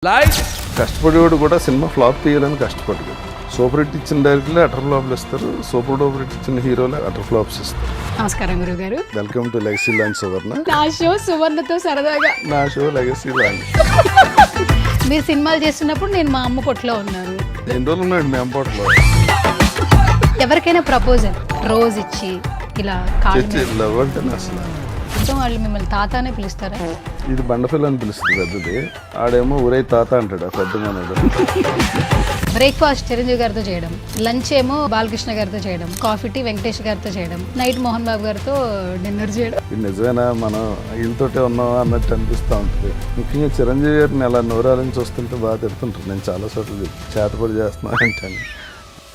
Like కష్టపడేవాడు కూడా cinema flop తీయాలని కష్టపడ్డాడు. సూపర్ హిట్ ఇచ్చిన డైరెక్టర్లే అటర్ ఫ్లాప్లు ఇస్తారు, సూపర్ డూపర్ హిట్ ఇచ్చిన హీరోలే అటర్ ఫ్లాప్స్ ఇస్తారు. నమస్కారం గురువు గారు. వెల్కమ్ టు లెగసీ లాంచ్ సువర్ణ. నా షో సువర్ణతో సరదాగా. నా షో లెగసీ లాంచ్. మీరు సినిమాలు చేస్తున్నప్పుడు నేను మా అమ్మ పొట్టులో ఉన్నాను. ఎన్ని రోజులు ఉన్నాడు మేము పోట్లో ఎవరికైనా ప్రపోజల్ రోజ్ ఇచ్చి ఇలా చర్చి లవ్ అంటే అసలు వాళ్ళు మిమ్మల్ని తాత అనే పిలుస్తారా? ఇది బండపిల్ల అని పిలుస్తుంది పెద్దది, ఆడేమో ఊరై తాత అంటాడు ఆ పెద్ద మనోడు. బ్రేక్ఫాస్ట్ చిరంజీవి గారితో చేయడం, లంచ్ ఏమో బాలకృష్ణ గారితో చేయడం, కాఫీ టీ వెంకటేష్ గారితో చేయడం, నైట్ మోహన్ బాబు గారితో డిన్నర్ చేయడం. ఇది నిజమేనా మనం వీళ్ళతోటే ఉన్నావా అన్నట్టు అనిపిస్తూ ఉంటుంది. ముఖ్యంగా చిరంజీవి గారిని అలా నోరాలని చూస్తుంటే బాగా తిడుతుంటారు. నేను చాలా చోట్ల చేతపడి చేస్తున్నా అంటాను.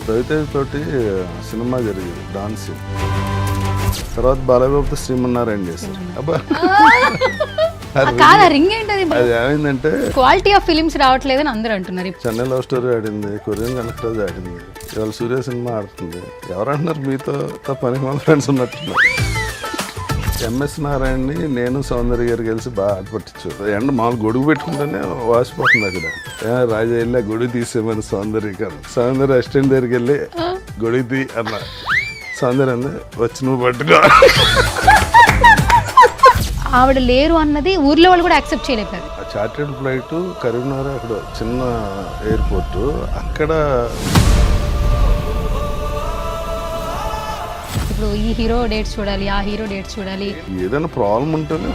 రవితేజ్ తోటి సినిమా జరిగింది డాన్స్, తర్వాత బాలబాబుతో శ్రీమన్నారాయణ చేశారు. అబ్బా కాదా రింగ్ ఏంటది? అది ఏమైందంటే క్వాలిటీ ఆఫ్ ఫిలిమ్స్ రావట్లేదని అందరూ అంటున్నారు. చెన్నై లవ్ స్టోరీ ఆడింది, కొరియన్ కనెక్టర్స్ ఆడింది, ఇవాళ సూర్య సినిమా ఆడుతుంది. ఎవరంటున్నారు మీతో పని మన ఫ్రెండ్స్ ఉన్నట్టున్నారు. ఎంఎస్ నారాయణని నేను సౌందర్య గారు కలిసి బాగా ఆటపట్టించు. ఎండ మామూలు గొడుగు పెట్టుకుంటేనే వాసిపోతుంది అక్కడ. రాజా వెళ్ళి గొడుగు తీసేమని సౌందర్య గారు, సౌందర్య అసిస్టెంట్ దగ్గరికి వెళ్ళి గొడుగు తీ అన్న. సౌందర్య అంది వచ్చి నువ్వు పట్టుకో. ఆవిడ లేరు అన్నది ఊర్లో వాళ్ళు కూడా యాక్సెప్ట్ చేయలేపారు. చార్టెడ్ ఫ్లైట్ కరీంనగర్, అక్కడ చిన్న ఎయిర్పోర్ట్, అక్కడ ఇప్పుడు ఈ హీరో డేట్స్ చూడాలి, ఆ హీరో డేట్స్ చూడాలి. ఏదైనా ప్రాబ్లం ఉంటేనే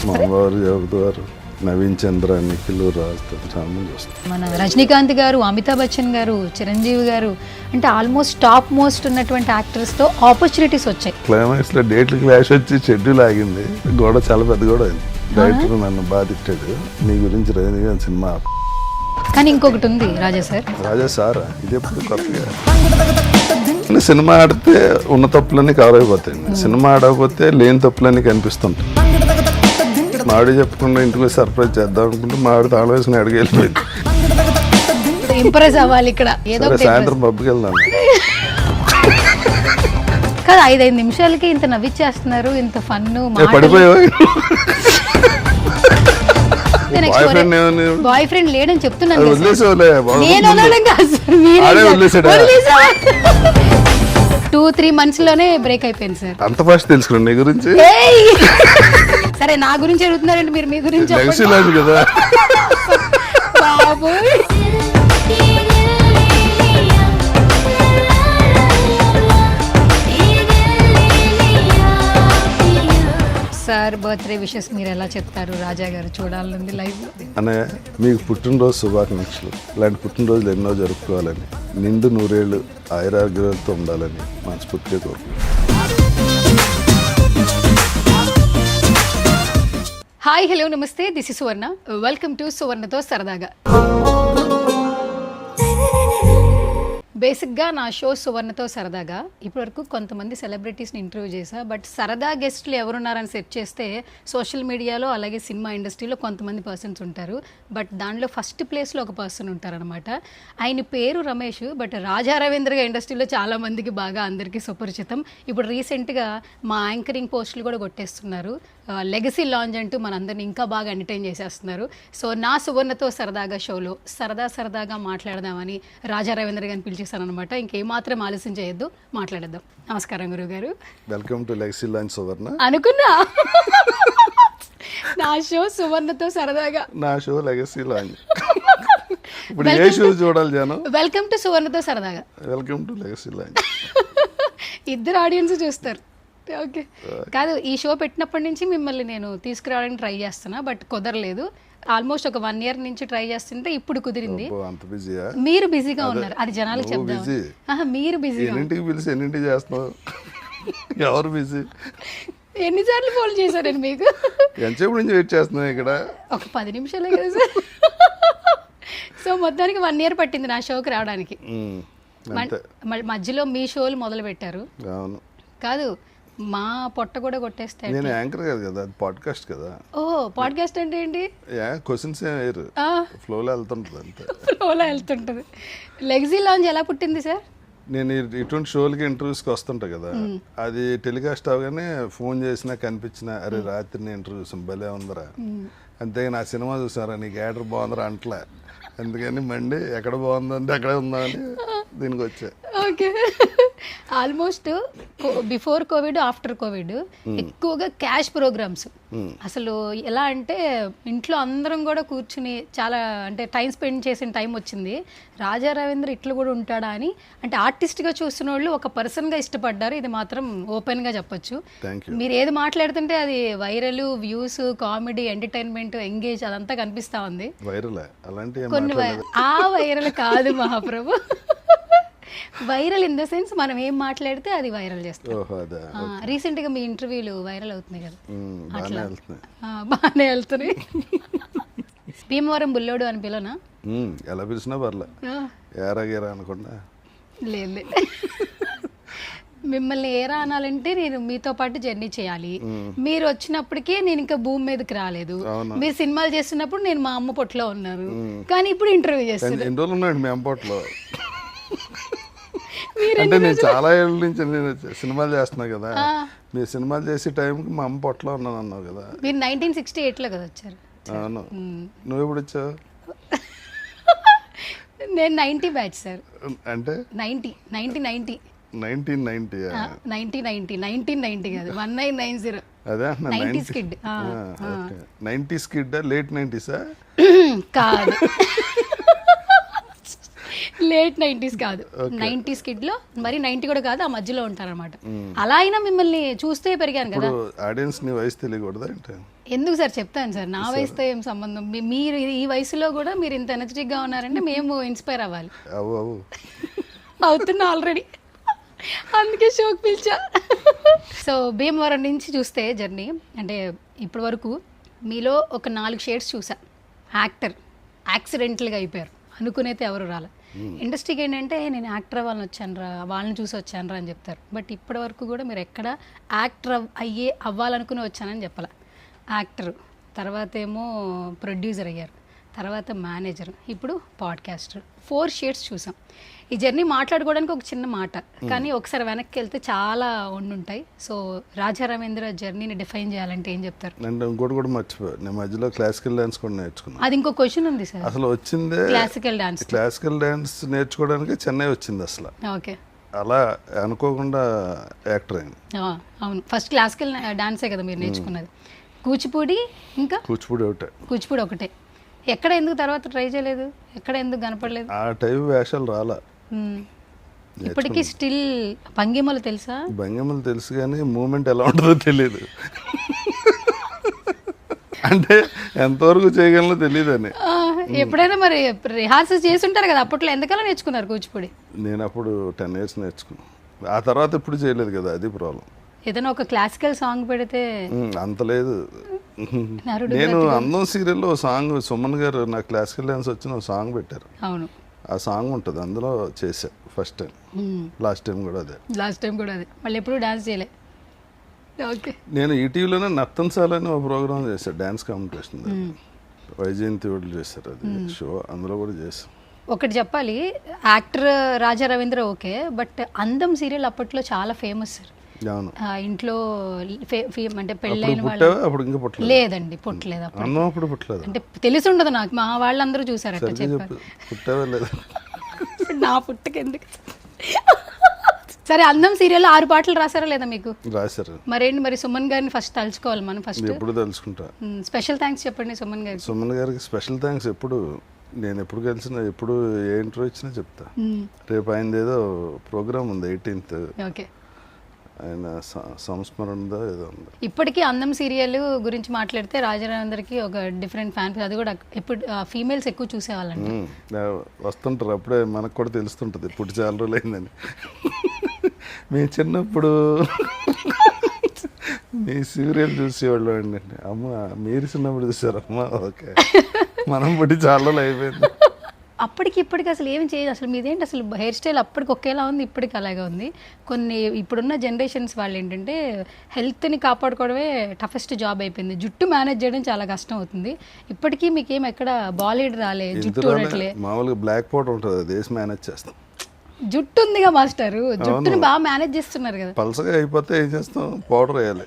మామవారు చదువుతారు. నవీన్ చంద్ర, నిఖిల్, రాజ్ చాలా మంది వస్తారు. మన రజనీకాంత్ గారు, అమితాబ్ బచ్చన్ గారు, చిరంజీవి గారు, అంటే ఆల్మోస్ట్ టాప్ మోస్ట్ ఉన్నటువంటి యాక్టర్స్ తో ఆపర్చునిటీస్ వచ్చాయి. క్లైమాక్స్ లో డేట్లు క్లాష్ వచ్చి షెడ్యూల్ ఆగింది. గొడవ చాలా పెద్ద గొడవ అయింది. డైరెక్టర్ నన్ను బాగా తిట్టాడు, నీ గురించి రజనీకాంత్ సినిమా. కానీ ఇంకొకటి ఉంది రాజా సార్. రాజా సారా ఇది ఎప్పుడు కొత్తగా. సినిమా ఆడితే ఉన్న తప్పులన్నీ కవర్ అయిపోతాయి, సినిమా ఆడకపోతే లేని తప్పులన్నీ కనిపిస్తుంటాయి. మాడి చెప్పకుండా ఇంటికి సర్ప్రైజ్ చేద్దాం అనుకుంటే మాడి తాళం వేసుకుని అడిగి వెళ్ళిపోయింది. ఇంప్రెస్ అవ్వాలి ఇక్కడ ఏదో. సాయంత్రం పబ్కి వెళ్దాం కదా, 5 నిమిషాలకి ఇంత నవ్విచ్చేస్తున్నారు, ఇంత ఫన్ను. పడిపోయావా? బాయ్ ఫ్రెండ్ లేడని చెప్తున్నాను. వదిలేసేవాళ్ళే. 2-3 months లోనే బ్రేక్ అయిపోయింది సార్. అంత ఫాస్ట్ తెలుసుకున్నాను నీ గురించి. సరే నా గురించి అడుగుతున్నారండి, మీరు మీ గురించి కదా. సార్ బర్త్డే విషెస్ మీరు ఎలా చెప్తారు? రాజా గారు చూడాలనుంది లైవ్ లో. అనే మీకు పుట్టినరోజు శుభాకాంక్షలు. ఇలాంటి పుట్టినరోజులు ఎన్నో జరుపుకోవాలని, నిండు 100 ఏళ్ళు ఆయురారోగ్యాలతో ఉండాలని మనస్ఫూర్తిగా కోరుకుంటున్నాను. హాయ్, హలో, నమస్తే. This is Suvarna. Welcome to సువర్ణతో సరదాగా. బేసిక్గా నా షో సువర్ణతో సరదాగా ఇప్పటివరకు కొంతమంది సెలబ్రిటీస్ని ఇంటర్వ్యూ చేశా. బట్ సరదా గెస్ట్లు ఎవరున్నారని సెర్చ్ చేస్తే సోషల్ మీడియాలో అలాగే సినిమా ఇండస్ట్రీలో కొంతమంది పర్సన్స్ ఉంటారు. బట్ దానిలో ఫస్ట్ ప్లేస్లో ఒక పర్సన్ ఉంటారనమాట. ఆయన పేరు రమేష్. బట్ రాజా రవీంద్రగా ఇండస్ట్రీలో చాలామందికి బాగా అందరికీ సుపరిచితం. ఇప్పుడు రీసెంట్గా మా యాంకరింగ్ పోస్టులు కూడా కొట్టేస్తున్నారు. లెగసీ లాంచ్ అంటూ మనందరినీ ఇంకా బాగా ఎంటర్టైన్ చేసేస్తున్నారు. సో నా సువర్ణతో సరదాగా షోలో సరదాగా మాట్లాడదామని రాజా రవీంద్ర గారిని పిలిచేశాను అనమాట. ఇంకేమాత్రం ఆలస్యం చేయొద్దు, మాట్లాడేద్దాం. నమస్కారం గురువు గారు. వెల్కమ్ టు లెగసీ లాంచ్ సువర్ణ. అనుకున్నా నా షో సువర్ణతో సరదాగా, నా షో లెగసీ లాంచ్. ఇప్పుడు ఏ షో చూడాలి జనం? వెల్కమ్ టు సువర్ణతో సరదాగా, వెల్కమ్ టు లెగసీ లాంచ్. ఇద్దరు ఆడియన్స్ చూస్తారు. ఓకే కాదు, ఈ షో పెట్టినప్పటి నుంచి మిమ్మల్ని నేను తీసుకురావడానికి ట్రై చేస్తున్నా, బట్ కుదరలేదు. ఆల్మోస్ట్ ఒక 1 year నుంచి ట్రై చేస్తుంటే ఇప్పుడు కుదిరింది. మీరు బిజీగా ఉన్నారు, అది జనాలకు చెప్తాం. మీరు బిజీ. ఎన్నింటికి పిలిచి ఎన్నింటికి చేస్తున్నావు? ఎవరు బిజీ? ఎన్నిసార్లు ఫోన్ చేశారు నేను మీకు? ఎంతసేపు నుంచి వెయిట్ చేస్తున్నావు ఇక్కడ? ఒక 10 నిమిషాలే కదా సార్. సో మొత్తానికి 1 year పట్టింది నా షోకి రావడానికి. మధ్యలో మీ షోలు మొదలు పెట్టారు. అవును కాదు, మా పొట్ట కూడా కొట్టేస్తే. నేను యాంకర్ కాదు కదా, అది పాడ్కాస్ట్ కదా. ఓహో, పాడ్కాస్ట్ అంటే ఏంటి? క్వశ్చన్స్ ఏరు ఫ్లోలో వెళ్తుంటుంది, అంతే. ఫ్లోలో వెళ్తుంటుంది. లెగసీ లాంచ్ ఎలా పుట్టింది సార్? నేను ఇటువంటి షోలకి ఇంటర్వ్యూస్కి వస్తుంటా కదా, అది టెలికాస్ట్ అవగానే ఫోన్ చేసినా కనిపించినా, అరే రాత్రి ఇంటర్వ్యూస్ భలే ఉందరా అంతే నా సినిమా చూసారా నీకు యాక్టర్ బాగుందిరా అంటలే, అందుకని మండి ఎక్కడ బాగుందంటే అక్కడే ఉందా అని దీనికి వచ్చా. Okay, almost before Covid after Covid ఎక్కువగా క్యాష్ ప్రోగ్రామ్స్. అసలు ఎలా అంటే ఇంట్లో అందరం కూడా కూర్చుని చాలా అంటే టైం స్పెండ్ చేసిన టైం వచ్చింది. రాజా రవీంద్ర ఇట్లా కూడా ఉంటాడా అని అంటే ఆర్టిస్ట్గా చూస్తున్న వాళ్ళు ఒక పర్సన్గా ఇష్టపడ్డారు. ఇది మాత్రం ఓపెన్గా చెప్పొచ్చు. మీరు ఏది మాట్లాడుతుంటే అది viral, views, comedy, entertainment, engage అదంతా కనిపిస్తా ఉంది. కొన్ని ఆ వైరల్ కాదు మహాప్రభు, వైరల్ ఇన్ ద సెన్స్ మనం ఏం మాట్లాడితే అది వైరల్ చేస్తాం. రీసెంట్ గా మీ ఇంటర్వ్యూలు వైరల్ అవుతున్నాయి కదా, అట్లా బాగానే వెళ్తున్నాయి. భీమవరం బుల్లోడు అని పిలవనా? ఎలా పిలిచినా పర్లే, ఏరాగేరా అనుకుండా. లేదు, మిమ్మల్ని ఏరా అనాలంటే నేను మీతో పాటు జర్నీ చేయాలి. మీరు వచ్చినప్పటికే నేను ఇంకా భూమి మీదకి రాలేదు. మీరు సినిమాలు చేస్తున్నప్పుడు నేను మా అమ్మ పొట్లో ఉన్నాను, కానీ ఇప్పుడు ఇంటర్వ్యూ చేస్తాను. ఎన్ని రోజులు ఉన్నాడు మీ అమ్మ పొట్లో? అంటే నేను చాలా ఏళ్ళ నుంచి నేను సినిమాలు చేస్తున్నా కదా, మీరు సినిమాలు చేసే టైంకి మా అమ్మ పొట్లో ఉన్నాను అన్నావు కదా. మీరు 1968లో కదా వచ్చారు? అవును. నువ్వు ఎప్పుడు వచ్చావు? నేను 90 బ్యాచ్ సార్. అంటే 1990 కాదు, 1990 అదే 90s kid. 90s kid, late 90s కాదు, లేట్ 90s కాదు, 90s కిడ్ లో మరి 90 కూడా కాదు, ఆ మధ్యలో ఉంటారన్నమాట. అలా అయినా మిమ్మల్ని చూస్తే పెరిగాను కదా. ఆడియన్స్ నీ వయసు తెలియకూడదా అంటే? ఎందుకు సార్, చెప్తాను సార్, నా వయసుతో ఏం సంబంధం. మీరు ఈ వయసులో కూడా మీరు ఇంత ఎనర్జెటిక్ గా ఉన్నారంటే మేము ఇన్స్పైర్ అవ్వాలి. అవుతున్నా ఆల్రెడీ, అందుకే షోకి పిలిచా. సో భీమవరం నుంచి చూస్తే జర్నీ అంటే ఇప్పటి వరకు మీలో ఒక 4 షేడ్స్ చూసా. యాక్టర్, యాక్సిడెంటల్గా అయిపోయారు, అనుకునేతే ఎవరు రాలే. ఇండస్ట్రీకి ఏంటంటే నేను యాక్టర్ అవ్వాలని వచ్చానురా, వాళ్ళని చూసి వచ్చానురా అని చెప్తారు. బట్ ఇప్పటి వరకు కూడా మీరు ఎక్కడ యాక్టర్ అవ్వాలనుకుని వచ్చానని చెప్పాల. యాక్టర్ తర్వాత ఏమో ప్రొడ్యూసర్ అయ్యారు, తర్వాత మేనేజర్, ఇప్పుడు పాడ్కాస్టర్. 4 షేడ్స్ చూసాం. ఈ జర్నీ మాట్లాడుకోవడానికి ఒక చిన్న మాట, కానీ ఒకసారి వెనక్కి వెళ్తే చాలా ఉండుంటాయి. సో రాజా రవీంద్ర జర్నీని డిఫైన్ చేయాలంటే ఏం చెప్తారు? నేను ఇంకోటి కూడా మర్చిపోయాను, నేను మధ్యలో క్లాసికల్ డాన్స్ కూడా నేర్చుకున్నాను. అది ఇంకో క్వశ్చన్ ఉంది సార్. అసలు వచ్చిందే క్లాసికల్ డాన్స్ నేర్చుకోవడానికి చెన్నై వచ్చింది అసలు. ఓకే, అలా అనుకోకుండా యాక్టర్ అయింది. అవును, ఫస్ట్ క్లాసికల్ డాన్సే కదా మీరు నేర్చుకున్నది. కూచిపూడి ఇంకా కూచిపూడి ఒకటే. ఎక్కడ ఎందుకు తర్వాత ట్రై చేయలేదు? ఎక్కడ ఎందుకు కనపడలేదు? ఆ టైం వేషాలు రాలా. ఇప్పటికీ స్టిల్ భంగిమలు తెలుసా? భంగిమలు తెలుసు కానీ మూమెంట్ ఎలా ఉంటుందో తెలియదు. అంటే ఎంతవరకు చేయగలనో తెలియదని. ఎప్పుడైనా మరి రిహార్సల్స్ చేసి ఉంటారు కదా, అప్పట్లో ఎందుకలా నేర్చుకున్నారు కూచిపూడి? నేను అప్పుడు 10 years నేర్చుకున్నాను, ఆ తర్వాత ఎప్పుడు చేయలేదు కదా, అది ప్రాబ్లం. ఏదైనా ఒక క్లాసికల్ సాంగ్ పెడితే అంత లేదు. నేను అందం సీరియల్లో సాంగ్ సుమన్ గారు నా క్లాసికల్ డాన్స్ వచ్చిన సాంగ్ పెట్టారు. అవును, ఆ సాంగ్ ఉంటుంది, అందులో చేసా ఫస్ట్ టైం. లాస్ట్ టైం కూడా అదే. మళ్ళీ ఎప్పుడు డాన్స్ చేయలే. ఓకే, నేను ఈటీవీలోనే నర్తన్సాల్ అని ఒక ప్రోగ్రామ్ చేశాను, డాన్స్ కాంపిటీషన్. వైజయంతి వాళ్ళు చేశారు అది షో, అందులో కూడా చేశాను. ఒకటి చెప్పాలి, actor Raja Ravindra okay, but అందం సీరియల్ అప్పట్లో చాలా ఫేమస్ సార్. ఇంట్లో అంటే పెళ్ళైన వాళ్ళు లేదండి, పుట్టలేదు అంటే తెలిసి ఉండదు నాకు. మా వాళ్ళందరూ చూసారట చెప్పారు. నా పుట్టకెందుకు? సరే, అందం సీరియల్ 6 పాటలు రాసారా లేదా మీకు? రాశారు. మరేంటి మరి సుమన్ గారిని ఫస్ట్ తలుచుకోవాలి మనం. ఫస్ట్ ఎప్పుడు తలుచుకుంటా. స్పెషల్ థ్యాంక్స్ చెప్పండి సుమన్ గారికి. సుమన్ గారికి స్పెషల్ థ్యాంక్స్. ఎప్పుడు నేను ఎప్పుడు కలిసినా, ఎప్పుడు ఏ ఇంటర్వ్యూ ఇచ్చినా చెప్తా. రేపు ఆయనది ఏదో ప్రోగ్రామ్ ఉంది 18th. ఓకే, ఆయన సంస్మరణదో ఏదో ఉంది. ఇప్పటికీ అందం సీరియల్ గురించి మాట్లాడితే రాజారావేంద్రకి ఒక డిఫరెంట్ ఫ్యాన్. అది కూడా ఎప్పుడు ఫీమేల్స్ ఎక్కువ చూసేవాళ్ళండి. వస్తుంటారు, అప్పుడే మనకు కూడా తెలుస్తుంటుంది ఇప్పుడు చాలా రోజులు అయిందని. మేము చిన్నప్పుడు మీ సీరియల్ చూసేవాళ్ళు అండి. అమ్మ మీరు చిన్నప్పుడు చూసారమ్మా? ఓకే, మనం పుట్టి చాలా రోజులు అయిపోయింది. అప్పటికి ఇప్పటికి అసలు ఏమి చేయదు. అసలు మీదేంటి అసలు హెయిర్ స్టైల్ అప్పటికి ఒకేలా ఉంది, ఇప్పటికి అలాగే ఉంది. కొన్ని ఇప్పుడున్న జనరేషన్స్ వాళ్ళు ఏంటంటే హెల్త్ని కాపాడుకోవడమే టఫెస్ట్ జాబ్ అయిపోయింది. జుట్టు మేనేజ్ చేయడం చాలా కష్టం అవుతుంది. ఇప్పటికీ మీకేం ఎక్కడ బాలీడ్ రాలే, జుట్టు ఉండట్లే. మామూలుగా బ్లాక్ పౌడర్ ఉంటుంది, అది వేసి మేనేజ్ చేస్తాం. జుట్టు ఉందిగా మాస్టర్, జుట్టుని బాగా మేనేజ్ చేస్తున్నారు కదా. పల్సగా అయిపోతే ఏం చేస్తాం, పౌడర్ వేయాలి.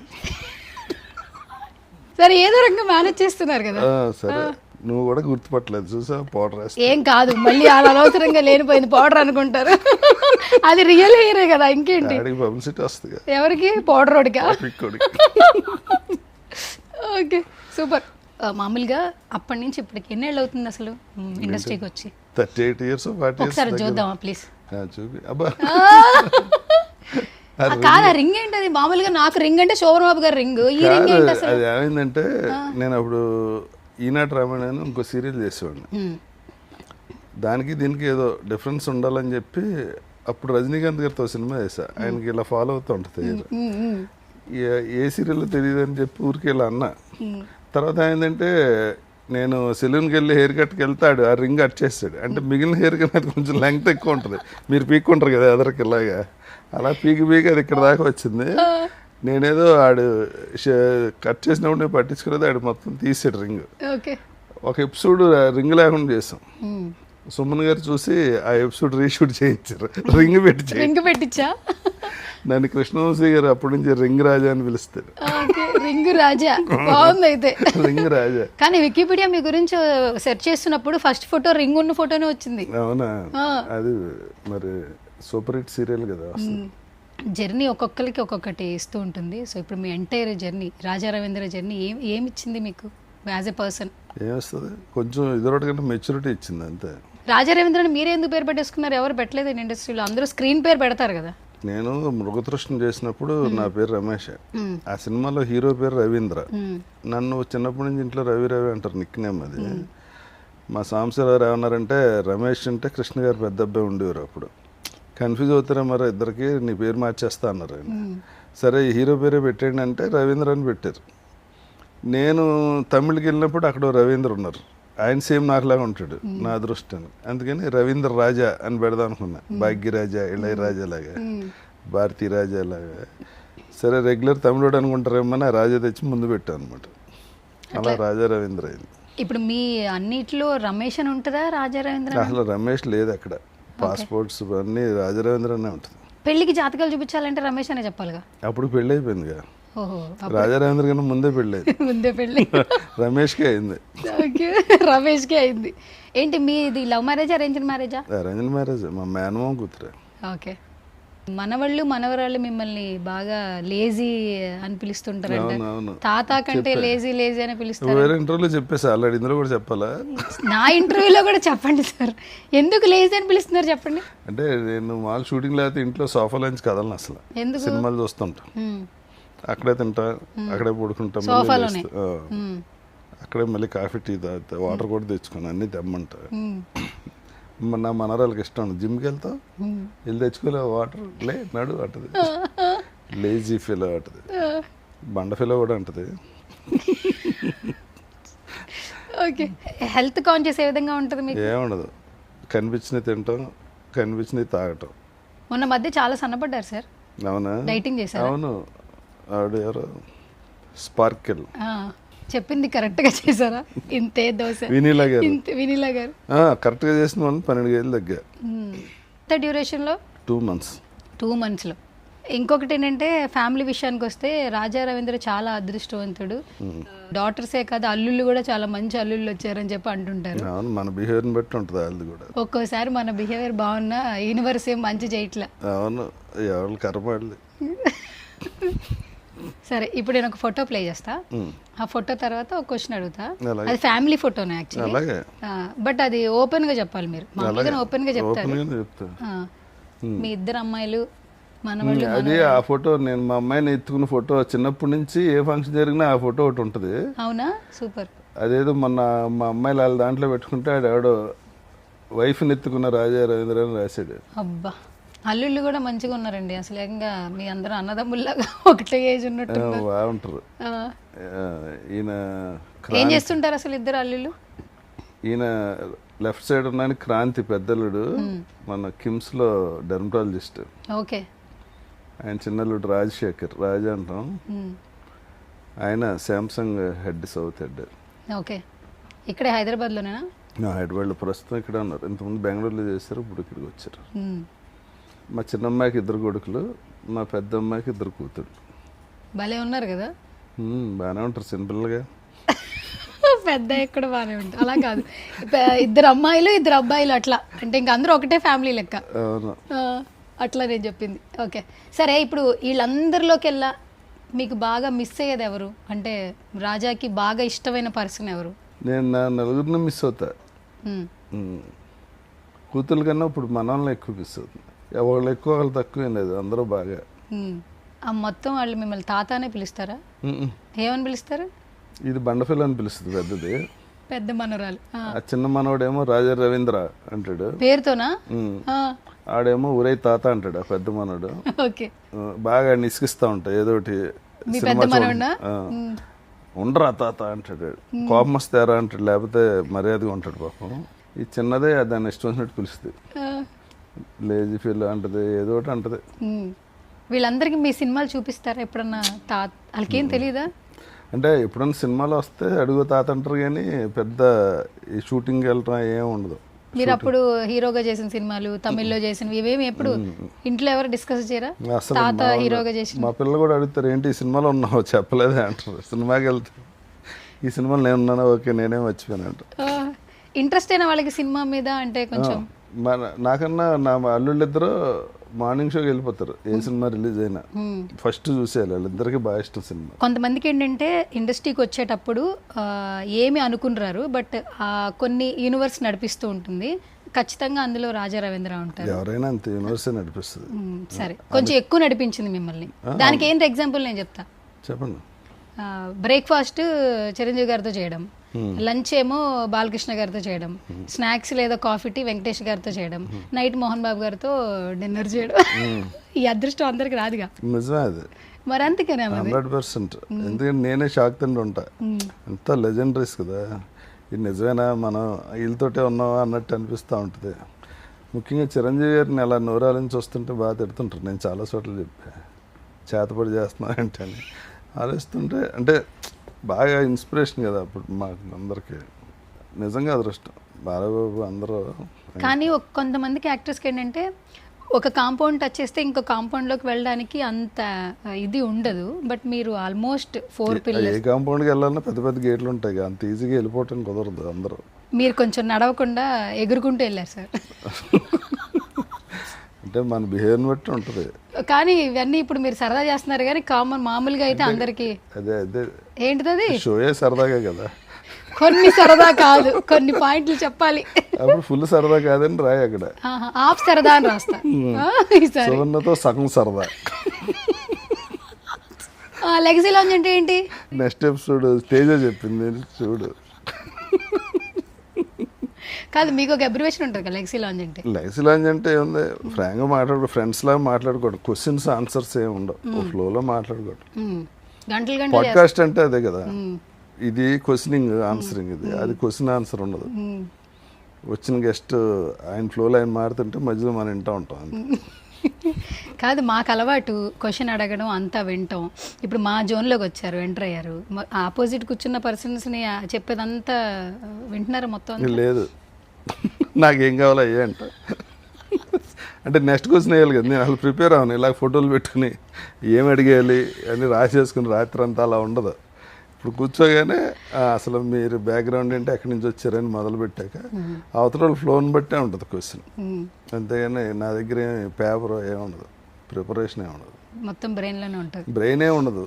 సరే ఏదో రకంగా మేనేజ్ చేస్తున్నారు కదా. సరే నువ్వు కూడా గుర్తుపట్టలేదు చూసా పౌడర్ వేస్తా. ఏం కాదు, మళ్ళీ అలా అనవసరంగా లేనిపోయింది పౌడర్ అనుకుంటారు. అది రియల్ హెయిరే కదా, ఇంకేంటి. ఆడికి పబ్లిసిటీ వస్తుంది. ఎవరికి? పౌడర్ రోడ్కా? Okay super. మామూలుగా అప్పటి నుంచి ఇప్పటికి ఎన్నేళ్ళు అవుతుంది అసలు ఇండస్ట్రీకి వచ్చి? 38 years 40 years. ఒకసారి చూద్దామా ప్లీజ్? చూపి అబ్బా. కాదా రింగ్ ఏంటది? మామూలుగా నాకు రింగ్ అంటే శోభన్ బాబు గారు రింగ్, ఈ రింగ్ ఏంటి అసలు? అది ఏమైందంటే నేను అప్పుడు ఈనాటి రామాయణ ఇంకో సీరియల్ చేసేవాడిని. దానికి దీనికి ఏదో డిఫరెన్స్ ఉండాలని చెప్పి అప్పుడు రజనీకాంత్ గారితో సినిమా చేశా. ఆయనకి ఇలా ఫాలో అవుతూ ఉంటుంది. ఏ సీరియల్లో తెలియదు అని చెప్పి ఊరికి ఇలా అన్నా. తర్వాత ఏంటంటే నేను సెలూన్కి వెళ్ళి హెయిర్ కట్కి వెళ్తాడు, ఆ రింగ్ కట్ చేస్తాడు. అంటే మిగిలిన హెయిర్ కన్నా కొంచెం లెంగ్త్ ఎక్కువ ఉంటుంది. మీరు పీక్కుంటారు కదా ఎదరికి ఇలాగా, అలా పీకి అది ఇక్కడ దాకా వచ్చింది. నేనేదో ఆడు కట్ చేసినప్పుడు నేను పట్టించుకునేది, ఆడు మొత్తం తీసాడు రింగ్. ఒక ఎపిసోడ్ రింగ్ లేకుండా చేసాం. సుమన్ గారు చూసి ఆ ఎపిసోడ్ రీషూట్ చేయించారు, రింగ్ పెట్టించా. దాన్ని కృష్ణవంశీ గారు అప్పటి నుంచి రింగ్ రాజా అని పిలుస్తారు. రింగ్ రాజా బాగుంది అయితే. రింగ్ రాజా. కానీ వికీపీడియా మీ గురించి సెర్చ్ చేస్తున్నప్పుడు ఫస్ట్ ఫోటో రింగ్ ఉన్న ఫోటోనే వచ్చింది. అవునా? అది మరి సూపర్ హిట్ సీరియల్ కదా. జర్నీ ఒక్కొక్కరికి ఒక్కొక్కటి ఇస్తూ ఉంటుంది. సో ఇప్పుడు మీ entire journey, Raja Ravindra journey ఏమిచ్చింది మీకు యాజ్ ఎ పర్సన్? ఏమొస్తుంది, కొంచెం ఇదొకటి కంటే మెచ్యూరిటీ ఇచ్చింది అంతే. రాజా రవీంద్రని మీరే ఎందుకు పేరు పెట్టేసుకున్నారు? ఎవరు పెట్టలేదు ఇండస్ట్రీలో, అందరూ స్క్రీన్ పేరు పెడతారు కదా. నేను మృగతృష్ణ చేసినప్పుడు నా పేరు రమేష్, ఆ సినిమాలో హీరో పేరు రవీంద్ర. నన్ను చిన్నప్పటి నుంచి ఇంట్లో రవి రవి అంటారు, నిక్ నేమ్ అది. మా సాంబశివరావు ఏమన్నారంటే రమేష్ అంటే కృష్ణ గారు పెద్ద అబ్బాయి ఉండేవారు. అప్పుడు కన్ఫ్యూజ్ అవుతారా మరి ఇద్దరికి, నీ పేరు మార్చేస్తా అన్నారు ఆయన. సరే ఈ హీరో పేరే పెట్టండి అంటే రవీంద్ర అని పెట్టారు. నేను తమిళకి వెళ్ళినప్పుడు అక్కడ రవీంద్ర ఉన్నారు, ఆయన సేమ్ నాకులాగా ఉంటాడు, నా అదృష్టాన్ని. అందుకని రవీంద్ర రాజా అని పెడదాం అనుకున్నా. భాగ్యరాజా, ఇళయరాజా లాగా, భారతీ రాజా లాగా. సరే రెగ్యులర్ తమిళోడు అనుకుంటారేమో ఆ రాజా తెచ్చి ముందు పెట్టాను అనమాట. అలా రాజా రవీంద్ర అయింది. ఇప్పుడు మీ అన్నిట్లో రమేష్ అని ఉంటుందా రాజా రవీంద్ర? అసలు రమేష్ లేదు అక్కడ, పాస్పోర్ట్స్ అన్నీ రాజా రవీంద్ర అనే ఉంటుంది. పెళ్లికి జాతకాలు చూపించాలంటే రమేష్ అనే చెప్పాలిగా. అప్పుడు పెళ్ళి అయిపోయిందిగా. రాజా రవీంద్ర కన్నా ముందే పెళ్ళి. ముందే పెళ్ళి రమేష్కే అయింది. రమేష్కే అయింది. ఏంటి మీది లవ్ మ్యారేజా అరేంజ్డ్ మ్యారేజా? అరేంజ్డ్ మ్యారేజ్, మా మేనమామ కూతురే. ఓకే. మనవాళ్ళు మనవరాళ్ళు మిమ్మల్ని బాగా లేజీ అని పిలుస్తుంటారంట. తాత కంటే లేజీ లేజీ అని పిలుస్తారు. వేరే ఇంటర్వ్యూలో చెప్పేసి ఆల్రెడీ, ఇందులో కూడా చెప్పాలా? నా ఇంటర్వ్యూలో కూడా చెప్పండి సార్, ఎందుకు లేజీ అని పిలుస్తున్నారు చెప్పండి. అంటే నేను మామూలు షూటింగ్ లేకపోతే ఇంట్లో సోఫా నుంచి కదలను అసలు. ఎందుకు? సినిమాలు చూస్తుంటా, అక్కడే తింటా, అక్కడే పడుకుంటా, అక్కడే మళ్ళీ కాఫీ టీ తాగుతా, వాటర్ కూడా తెచ్చుకున్నా, అన్నీ తెమ్మంటా. నా మనరాలకి ఇష్టం, జిమ్కి వెళ్తావు వెళ్ళి తెచ్చుకోలేవు వాటర్, లే నడు అంటది. లేజీ ఫీల్ అంటది, బండ ఫీల్ కూడా అంటది. ఓకే. హెల్త్ కాన్షియస్ ఏ విధంగా ఉంటుంది మీకు? ఏముండదు, కనిపించినవి తింటాం, కనిపించినవి తాగటం. మొన్న మధ్య చాలా సన్నపడ్డారు సార్. అవునా? డైటింగ్ చేశారు? అవును. ఆవిడ ఎవరు, స్పార్కిల్ చెప్పింది కరెక్ట్ గా చేశారా? ఇంతే దోశ. వినీలా గారు కరెక్ట్ గా చేసిన వాళ్ళు 12 కేజీలు తగ్గా. డ్యూరేషన్ లో 2 months. 2 months లో. ఇంకొకటి ఏంటంటే ఫ్యామిలీ విషయానికి వస్తే రాజా రవీంద్ర చాలా అదృష్టవంతుడు. డాటర్సే కాదు అల్లుళ్ళు కూడా చాలా మంచి అల్లుళ్ళు వచ్చారని చెప్పి అంటుంటారు. మన బిహేవియర్ బట్టి ఉంటుంది వాళ్ళది కూడా. ఒక్కోసారి మన బిహేవియర్ బాగున్నా యూనివర్స్ ఏం మంచి చేయట్లా. అవును, ఎవరు కర్మాడలే. సరే ఇప్పుడు నేను ఒక ఫోటో ప్లే చేస్తా, ఆ ఫోటో తర్వాత ఒక క్వశ్చన్ అడుగుతా. అది ఫ్యామిలీ ఫోటోనే యాక్చువల్లీ, బట్ అది ఓపెన్ గా చెప్పాలి మీరు. మామూలుగా ఓపెన్ గా చెప్తారు. మీ ఇద్దరు అమ్మాయిలు మనవాళ్ళు. అది ఆ ఫోటో నేను మా అమ్మాయిని ఎత్తుకున్న ఫోటో, చిన్నప్పటి నుంచి ఏ ఫంక్షన్ జరిగినా ఆ ఫోటో ఒకటి ఉంటుంది. అవునా? సూపర్. అదేదో మొన్న మా అమ్మాయిలు వాళ్ళ దాంట్లో పెట్టుకుంటే ఆడెవడో వైఫ్ని ఎత్తుకున్న రాజా రవీంద్ర అని రాశాడు. అబ్బా, అల్లుళ్ళు కూడా మంచిగా ఉన్నారండి. అసలు ఏకంగా మీ అందరూ అన్నదమ్ముల్లాగా ఒకటే ఏజ్ ఉన్నట్టు బాగుంటారు. ఈయన ఏం చేస్తుంటారు అసలు ఇద్దరు అల్లుళ్ళు? ఈయన లెఫ్ట్ సైడ్ ఉన్నాను క్రాంతి పెద్దల్లుడు, మన కిమ్స్ లో డెర్మటాలజిస్ట్. ఓకే. ఆయన చిన్నల్లుడు రాజశేఖర్, రాజా అంటాం. ఆయన Samsung head, south head. Okay. ఇక్కడే హైదరాబాద్ లోనేనా? హైదరాబాద్లో ప్రస్తుతం ఇక్కడ ఉన్నారు. ఇంతకుముందు బెంగళూరులో చేశారు, ఇప్పుడు ఇక్కడికి వచ్చారు. మా చిన్న అమ్మాయికి 2 కొడుకులు, మా పెద్ద అమ్మాయికి 2 కూతురు. భలే ఉన్నారు కదా. బాగానే ఉంటారు సింపుల్గా. పెద్ద ఎక్కడ బాగానే ఉంటుంది అలా కాదు, ఇద్దరు అమ్మాయిలు ఇద్దరు అబ్బాయిలు అట్లా అంటే ఇంక అందరూ ఒకటే ఫ్యామిలీ లెక్క. అవును. అట్లా నేను చెప్పింది. ఓకే సరే, ఇప్పుడు వీళ్ళందరిలోకి వెళ్ళా మీకు బాగా మిస్ అయ్యేది ఎవరు, అంటే రాజాకి బాగా ఇష్టమైన పర్సన్ ఎవరు? నేను నా నలుగురిని మిస్ అవుతా. కూతురు కన్నా ఇప్పుడు మనల్ని ఎక్కువ మిస్ అవుతుంది. ఎవరు ఎక్కువ వాళ్ళు తక్కువ ఏం లేదు, అందరూ బాగా. ఆ మొత్తం వాళ్ళు మిమ్మల్ని తాత అనే పిలుస్తారా? ఏమని పిలుస్తారు? ఇది బండఫిల్ అని పిలుస్తుంది పెద్దది, పెద్ద మనవరాలు. ఆ చిన్న మనోడేమో రాజా రవీంద్ర అంటాడు పేరుతోనా? ఆడేమో ఊరై తాత అంటాడు ఆ పెద్ద మనోడు. ఓకే, బాగా నిసిగిస్తా ఉంటాయి ఏదోటి. మీ పెద్ద మనవడా? ఉండరా తాత అంటాడు, కోపం వస్తారా అంటాడు, లేకపోతే మర్యాదగా ఉంటాడు పాపం. ఈ చిన్నదే దాన్ని ఇష్టం వచ్చినట్టు పిలుస్తుంది, లేజీ ఫీల్ అంటది, ఏదో ఒకటి అంటది. వీళ్ళందరికీ మీ సినిమాలు చూపిస్తారా ఎప్పుడన్నా? వాళ్ళకేం తెలియదా? అంటే ఎప్పుడన్నా సినిమాలో వస్తే అడుగు తాత అంటారు, కానీ పెద్ద ఈ షూటింగ్కి వెళ్ళటం ఏం ఉండదు. మీరు అప్పుడు హీరోగా చేసిన సినిమాలు, తమిళ్లో చేసినవి ఇవేమి ఎప్పుడు ఇంట్లో ఎవరు డిస్కస్ చేయరా? తాత హీరోగా చేసిన మా పిల్లలు కూడా అడుగుతారు, ఏంటి ఈ సినిమాలో ఉన్నావు చెప్పలేదే అంటారు. సినిమాకి వెళ్తే ఈ సినిమాలో నేను ఉన్నాను, ఓకే నేనే మర్చిపోయాను అంటారు. ఇంట్రెస్ట్ అయిన వాళ్ళకి సినిమా మీద అంటే కొంచెం. నాకన్నా నా అల్లుళ్ళిద్దరూ మార్నింగ్ షోకి వెళ్ళిపోతారు, ఏ సినిమా రిలీజ్ అయినా ఫస్ట్ చూసేయాలి. వాళ్ళిద్దరికి బాగా ఇష్టం సినిమా. కొంతమందికి ఏంటంటే ఇండస్ట్రీకి వచ్చేటప్పుడు ఏమి అనుకున్నారు, బట్ కొన్ని యూనివర్స్ నడిపిస్తూ ఉంటుంది, ఖచ్చితంగా అందులో రాజా రవీంద్ర ఉంటారు. ఎవరైనా అంతే, యూనివర్సే నడిపిస్తుంది. సరే, కొంచెం ఎక్కువ నడిపించింది మిమ్మల్ని, దానికి ఏంటి ఎగ్జాంపుల్ నేను చెప్తా. చెప్పండి. బ్రేక్ఫాస్ట్ చిరంజీవి గారితో చేయడం, లంచ్ ఏమో బాలకృష్ణ గారితో చేయడం, స్నాక్స్ లేదా కాఫీ టీ వెంకటేష్ గారితో చేయడం, నైట్ మోహన్ బాబు గారితో డిన్నర్ చేయడం. ఈ అదృష్టం అందరికి రాదుగా. నిజమే అది. మరి అందుకనే 100%. ఎందుకంటే నేనే షాక్ తిండి ఉంటా, ఎంత లెజెండరీస్ కదా. ఇది నిజమేనా, మనం వీళ్ళతోటే ఉన్నావా అన్నట్టు అనిపిస్తూ ఉంటుంది. ముఖ్యంగా చిరంజీవి గారిని అలా నోరాలించి వస్తుంటే బాగా తిడుతుంటారు. నేను చాలా చోట్ల చెప్పా, చేతపడి చేస్తున్నా అంటే అని ఆలోచిస్తుంటే, అంటే బాగా ఇన్స్పిరేషన్ కదా అప్పుడు మాకు అందరికీ. నిజంగా అదృష్టం బాలబాబు అందరూ. కానీ కొంతమందికి యాక్టర్స్కి ఏంటంటే ఒక కాంపౌండ్ టచ్ చేస్తే ఇంకో కాంపౌండ్లోకి వెళ్ళడానికి అంత ఇది ఉండదు, బట్ మీరు ఆల్మోస్ట్ 4 పిల్లలు. ఏ కాంపౌండ్కి వెళ్ళాలన్నా పెద్ద పెద్ద గేట్లు ఉంటాయి, అంత ఈజీగా వెళ్ళిపోవటం కుదరదు. అందరూ మీరు కొంచెం నడవకుండా ఎగురుకుంటూ వెళ్ళారు సార్. అంటే మన బిహేవియర్ని బట్టి ఉంటుంది. కానీ ఇవన్నీ ఇప్పుడు మీరు సరదా చేస్తున్నారు, కానీ మామూలుగా అయితే అందరికి అదే అదే ఏంటిది షోయే సరదాగా కదా. కొన్ని సరదా కాదు, కొన్ని పాయింట్లు చెప్పాలి. అప్పుడు ఫుల్ సరదా కాదని రాయి అక్కడ, ఆఫ్ సరదా అని రాస్తా. సువర్ణతో సగం సరదా. లెగసీ లాంజ్ అంటే ఏంటి? నెక్స్ట్ ఎపిసోడ్ తేజ చెప్పింది చూడు. కాదు, మీకు ఒక అబ్రివేషన్ ఉంటుంది కదా లెగసీ లాంజ్ అంటే. లెగసీ లాంజ్ అంటే ఏముంది, ఫ్రాంక్గా మాట్లాడు, ఫ్రెండ్స్ లాగా మాట్లాడుకోవడం, క్వశ్చన్స్ ఆన్సర్స్ ఏమి ఉండవు, ఫ్లోలో మాట్లాడుకోవడం. గంటలు గంటలు పాడ్కాస్ట్ అంటే అదే కదా, ఇది క్వశ్చనింగ్ ఆన్సరింగ్, ఇది అది క్వశ్చన్ ఆన్సర్ ఉండదు. వచ్చిన గెస్ట్ ఆయన ఫ్లోలో ఆయన మారుతుంటే మధ్యలో మనం వింటూ ఉంటాం. కాదు, మాకు అలవాటు క్వశ్చన్ అడగడం అంతా వింటాం. ఇప్పుడు మా జోన్లోకి వచ్చారు, ఎంటర్ అయ్యారు, ఆపోజిట్ కూర్చున్న పర్సన్స్ని చెప్పేదంతా వింటున్నారా మొత్తం? లేదు, నాకేం కావాలో అయ్యే అంట. అంటే నెక్స్ట్ క్వశ్చన్ వేయాలి కదా, నేను అసలు ప్రిపేర్ అవ్వను. ఇలా ఫోటోలు పెట్టుకుని ఏం అడిగేయాలి అని రాసేసుకుని రాత్రి అంతా అలా ఉండదు. ఇప్పుడు కూర్చోగానే అసలు మీరు బ్యాక్గ్రౌండ్ ఏంటి, ఎక్కడి నుంచి వచ్చారని మొదలు పెట్టాక అవతల ఫ్లోని బట్టే ఉంటుంది క్వశ్చన్. అంతేగాని నా దగ్గర పేపర్ ఏముండదు, ప్రిపరేషన్ ఏముండదు, మొత్తం బ్రెయిన్లోనే ఉంటుంది. బ్రెయిన్ ఏ ఉండదు,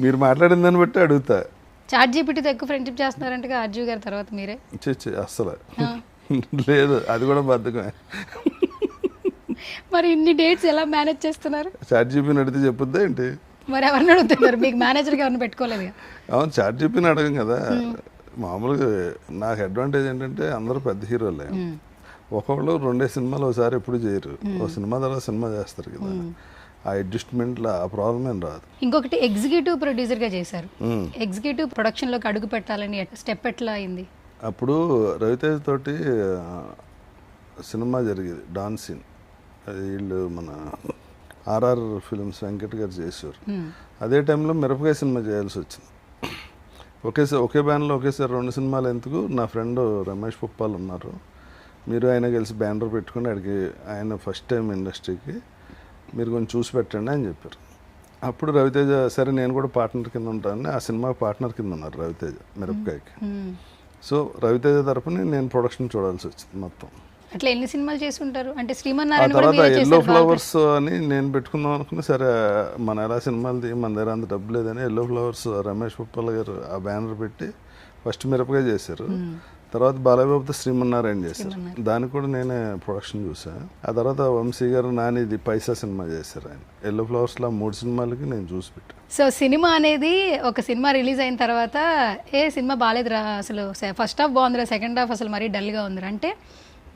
మీరు మాట్లాడిన దాన్ని బట్టి అడుగుతా. చాట్ జీపీటీతో ఎక్కువ ఫ్రెండ్షిప్ చేస్తున్నారంటే అర్జున్ గారి తర్వాత మీరే? అస్సలు లేదు, అది కూడా బద్ధకమే. మరి ఇన్ని డేట్స్ ఎలా మేనేజ్ చేస్తున్నారు? చాట్ జీపీని అడిగితే చెప్పుద్దా ఏంటి? మరి ఎవరిని అడుగుతున్నారు? మీకు మేనేజర్గా ఎవరిని పెట్టుకోలేదు? అవును, చాట్ జీపీని అడగం కదా. మామూలుగా నాకు అడ్వాంటేజ్ ఏంటంటే అందరూ పెద్ద హీరోలే, ఒకళ్ళు 2 సినిమాలు ఒకసారి ఎప్పుడు చేయరు, ఒక సినిమా తర్వాత సినిమా చేస్తారు కదా. ఆ అడ్జస్ట్మెంట్లో ఆ ప్రాబ్లం ఏం రాదు. ఇంకొకటి ఎగ్జిక్యూటివ్ ప్రొడ్యూసర్గా చేశారు, ఎగ్జిక్యూటివ్ ప్రొడక్షన్లోకి అడుగు పెట్టాలని స్టెప్ ఎట్లా అయింది? అప్పుడు రవితేజ్ తోటి సినిమా జరిగేది డాన్ సీన్, అది వీళ్ళు మన ఆర్ఆర్ ఫిల్మ్స్ వెంకట్ గారు చేశారు. అదే టైంలో మిరపకాయ సినిమా చేయాల్సి వచ్చింది. ఒకే బ్యానర్లో ఒకేసారి 2 సినిమాలు ఎందుకు, నా ఫ్రెండ్ రమేష్ పుప్పాల్ ఉన్నారు, మీరు ఆయన కలిసి బ్యానర్ పెట్టుకుని అడిగి, ఆయన ఫస్ట్ టైం ఇండస్ట్రీకి, మీరు కొంచెం చూసి పెట్టండి అని చెప్పారు. అప్పుడు రవితేజ సరే నేను కూడా పార్ట్నర్ కింద ఉంటానని ఆ సినిమా పార్ట్నర్ కింద ఉన్నారు రవితేజ మిరపకాయకి. సో రవితేజ తరపున నేను ప్రొడక్షన్ చూడాల్సి వచ్చింది మొత్తం. అట్లా ఎన్ని సినిమాలు చేసి ఉంటారు అంటే ఆ శ్రీమన్నారాయణ కూడా తర్వాత మీరే ఎల్లో చేశారు ఫ్లవర్స్ అని నేను పెట్టుకుందాం అనుకున్నా. సరే మన ఎలా సినిమాలు తీయ మన దగ్గర అంత డబ్బు లేదని ఎల్లో ఫ్లవర్స్ రమేష్ పుప్పల్ గారు ఆ బ్యానర్ పెట్టి ఫస్ట్ మిరపకాయ చేశారు. తర్వాత బాలయ్యబాబుతో శ్రీమన్నారాయణ చేశారు. దానికి కూడా నేనే ప్రొడక్షన్ చూసాను. ఆ తర్వాత వంశీ గారు నానిది పైసా సినిమా చేశారు. ఆయన ఎల్లో ఫ్లవర్స్లో 3 సినిమాలకి నేను చూసి పెట్టాను. సో సినిమా అనేది ఒక సినిమా రిలీజ్ అయిన తర్వాత సినిమా బాగాలేదురా అసలు ఫస్ట్ హాఫ్ బాగుందిరా సెకండ్ హాఫ్ అసలు మరీ డల్గా ఉందిరా అంటే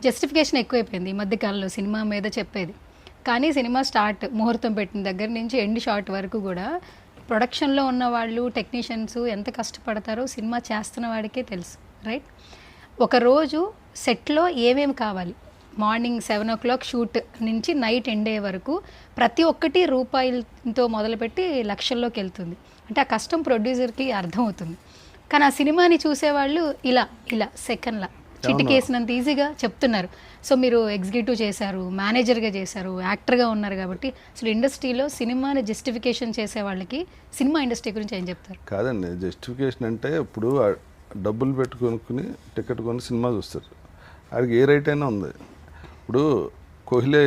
జస్టిఫికేషన్ ఎక్కువైపోయింది ఈ మధ్యకాలంలో సినిమా మీద చెప్పేది. కానీ సినిమా స్టార్ట్ ముహూర్తం పెట్టిన దగ్గర నుంచి ఎండ్ షాట్ వరకు కూడా ప్రొడక్షన్లో ఉన్న వాళ్ళు టెక్నీషియన్స్ ఎంత కష్టపడతారో సినిమా చేస్తున్న వాడికే తెలుసు, రైట్? ఒకరోజు సెట్లో ఏమేమి కావాలి, మార్నింగ్ 7 o'clock షూట్ నుంచి నైట్ ఎండ్ అయ్యే వరకు ప్రతి ఒక్కటి రూపాయలతో మొదలుపెట్టి లక్షల్లోకి వెళ్తుంది. అంటే ఆ కష్టం ప్రొడ్యూసర్కి అర్థమవుతుంది. కానీ ఆ సినిమాని చూసేవాళ్ళు ఇలా ఇలా సెకండ్లా చిటికేసినంత ఈజీగా చెప్తున్నారు. సో మీరు ఎగ్జిక్యూటివ్ చేశారు, మేనేజర్గా చేశారు, యాక్టర్గా ఉన్నారు కాబట్టి అసలు ఇండస్ట్రీలో సినిమాని జస్టిఫికేషన్ చేసే వాళ్ళకి సినిమా ఇండస్ట్రీ గురించి ఏం చెప్తారు? కాదండి, జస్టిఫికేషన్ అంటే ఇప్పుడు డబ్బులు పెట్టుకొనుక్కుని టికెట్ కొని సినిమా చూస్తారు. ఆడికి ఏ రైట్ అయినా ఉంది. ఇప్పుడు కోహ్లీ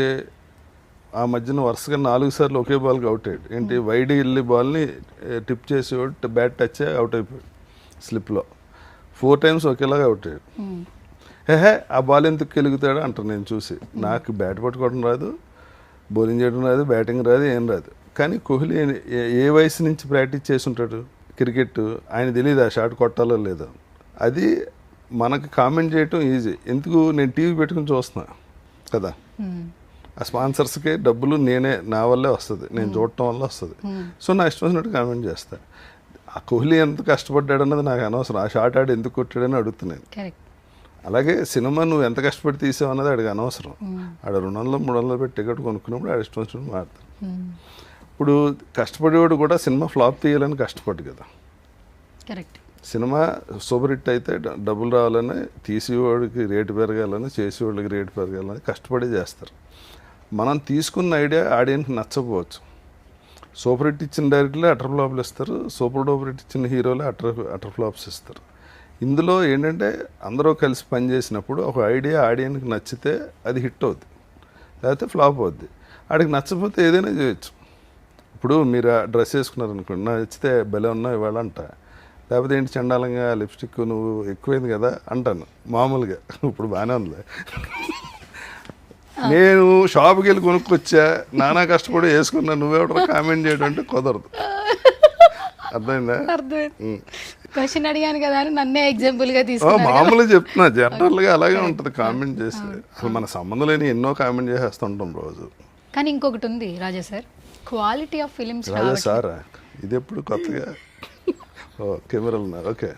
ఆ మధ్యన వరుసగా 4 సార్లు ఒకే బాల్కి అవుట్ అయ్యాడు. ఏంటి వైడ్ వెళ్ళి బాల్ని టిప్ చేసేవాడు, బ్యాట్ టచ్ అవుట్ అయిపోయాడు స్లిప్లో. 4 times ఒకేలాగా అవుట్ అయ్యాడు. ఆ బాల్ ఎందుకు కెలుగుతాడు అంటారు. నేను చూసి నాకు బ్యాట్ పట్టుకోవడం రాదు, బౌలింగ్ చేయడం రాదు, బ్యాటింగ్ రాదు, ఏం రాదు. కానీ కోహ్లీ ఏ వయసు నుంచి ప్రాక్టీస్ చేసి ఉంటాడు క్రికెట్, ఆయన తెలియదు ఆ షాట్ కొట్టాలో లేదో. అది మనకు కామెంట్ చేయటం ఈజీ. ఎందుకు నేను టీవీ పెట్టుకుని చూస్తున్నా కదా, ఆ స్పాన్సర్స్కి డబ్బులు నా వల్లే వస్తుంది, నేను చూడటం వల్ల వస్తుంది. సో నా ఇష్టం వచ్చినట్టు కామెంట్ చేస్తాను. ఆ కోహ్లీ ఎంత కష్టపడ్డాడు అన్నది నాకు అనవసరం. ఆ షాట్ ఆడు ఎందుకు కొట్టాడని అడుగుతున్నాను. అలాగే సినిమా నువ్వు ఎంత కష్టపడి తీసావు అన్నది ఆడికి అనవసరం. ఆడ 200-300 పెట్టి టికెట్ కొనుక్కున్నప్పుడు ఆడ ఇష్టం వచ్చినట్టు మారుతాడు. ఇప్పుడు కష్టపడేవాడు కూడా సినిమా ఫ్లాప్ తీయాలని కష్టపడ్డు కదా. సినిమా సూపర్ హిట్ అయితే డబ్బులు రావాలని, తీసేవాడికి రేటు పెరగాలని, చేసేవాళ్ళకి రేటు పెరగాలని కష్టపడి చేస్తారు. మనం తీసుకున్న ఐడియా ఆడియన్స్కి నచ్చకపోవచ్చు. సూపర్ హిట్ ఇచ్చిన డైరెక్టర్లే అటర్ ఫ్లాప్లు ఇస్తారు, సూపర్ డూపర్ హిట్ ఇచ్చిన హీరోలే అటర్ ఫ్లాప్స్ ఇస్తారు. ఇందులో ఏంటంటే అందరూ కలిసి పనిచేసినప్పుడు ఒక ఐడియా ఆడియన్కి నచ్చితే అది హిట్ అవుద్ది, లేకపోతే ఫ్లాప్ అవుద్ది. ఆడికి నచ్చకపోతే ఏదైనా చేయొచ్చు. ఇప్పుడు మీరు ఆ డ్రెస్ వేసుకున్నారు అనుకోండి, నాకు నచ్చితే భలే ఉన్నావు ఇవాళ అంట, లేకపోతే ఏంటి చండాలంగా లిప్స్టిక్ నువ్వు ఎక్కువైంది కదా అంటాను మామూలుగా. ఇప్పుడు బాగానే ఉంది. నేను షాప్కి వెళ్ళి కొనుక్కొచ్చా, నానా కష్టపడి వేసుకున్నా, నువ్వెవడో కామెంట్ చేయడం అంటే కుదరదు. అర్థమైందా? క్వశ్చన్ అడిగాను కదా అని నన్నే ఎగ్జాంపుల్ గా తీసుకున్నా. మామూలుగా చెప్తున్నా, జనరల్ గా అలాగే ఉంటది కామెంట్ చేసి. అసలు మన సంబంధం లేని ఎన్నో కామెంట్ చేసేస్తుంటాం రోజు. కానీ ఇంకొకటి ఉంది రాజా సార్, క్వాలిటీ ఆఫ్ ఫిలిమ్స్. రాజా సారా ఇది ఎప్పుడు కొత్తగా కెమెరాలు ఉన్నారు. ఓకే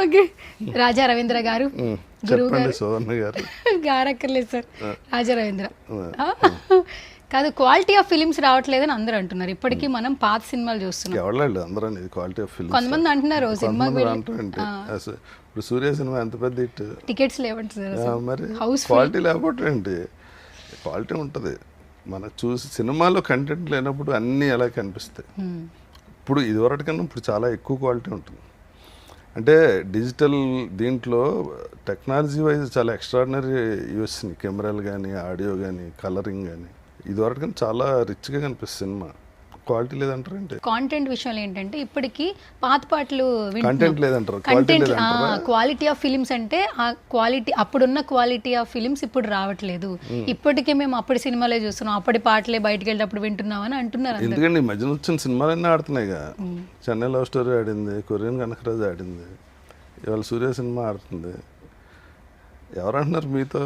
ఓకే, రాజా రవీంద్ర గారు, చెప్పండి సోదన్న గారు. గారక్కర్లేదు సార్, రాజా రవీంద్ర కాదు, క్వాలిటీ ఆఫ్ ఫిలిమ్స్ రావట్లేదని అందరూ అంటున్నారు. ఇప్పటికీ మనం పాత సినిమాలు చూస్తున్నాం. ఎవరు అందరూ క్వాలిటీ ఆఫ్ ఫిలిమ్స్ కొంతమంది అంటున్నారు సినిమా. ఇప్పుడు సూర్య సినిమా ఎంత పెద్ద హిట్, టికెట్స్ లేవండి సార్. మరి క్వాలిటీ లేకపోతే ఏంటి, క్వాలిటీ ఉంటుంది. మనకు చూసి సినిమాలో కంటెంట్ లేనప్పుడు అన్నీ ఎలా కనిపిస్తాయి. ఇప్పుడు ఇదివరకు కన్నా ఇప్పుడు చాలా ఎక్కువ క్వాలిటీ ఉంటుంది. అంటే డిజిటల్ దీంట్లో టెక్నాలజీ వైజ్ చాలా ఎక్స్ట్రాడినరీ యూస్, కెమెరాలు కానీ, ఆడియో కానీ, కలరింగ్ కానీ ఇదివరకు కానీ చాలా రిచ్గా కనిపిస్తుంది సినిమా. క్వాలిటీ లేదంటారు ఏంటి? కాంటెంట్ విషయంలో ఏంటంటే ఇప్పటికీ పాత పాటలు కంటెంట్ లేదంటారు. క్వాలిటీ ఆఫ్ ఫిలిమ్స్ అంటే ఆ క్వాలిటీ, అప్పుడున్న క్వాలిటీ ఆఫ్ ఫిలిమ్స్ ఇప్పుడు రావట్లేదు. ఇప్పటికే మేము అప్పటి సినిమాలే చూస్తున్నాం, అప్పటి పాటలే బయటకు వెళ్ళినప్పుడు వింటున్నామని అంటున్నారు. ఎందుకండి ఈ మధ్యన వచ్చిన సినిమాలన్నీ ఆడుతున్నాయిగా. చెన్నై లవ్ స్టోరీ ఆడింది, కొరియన్ కనకరాజు ఆడింది, ఇవాళ సూర్య సినిమా ఆడుతుంది. ఎవరంటున్నారు మీతో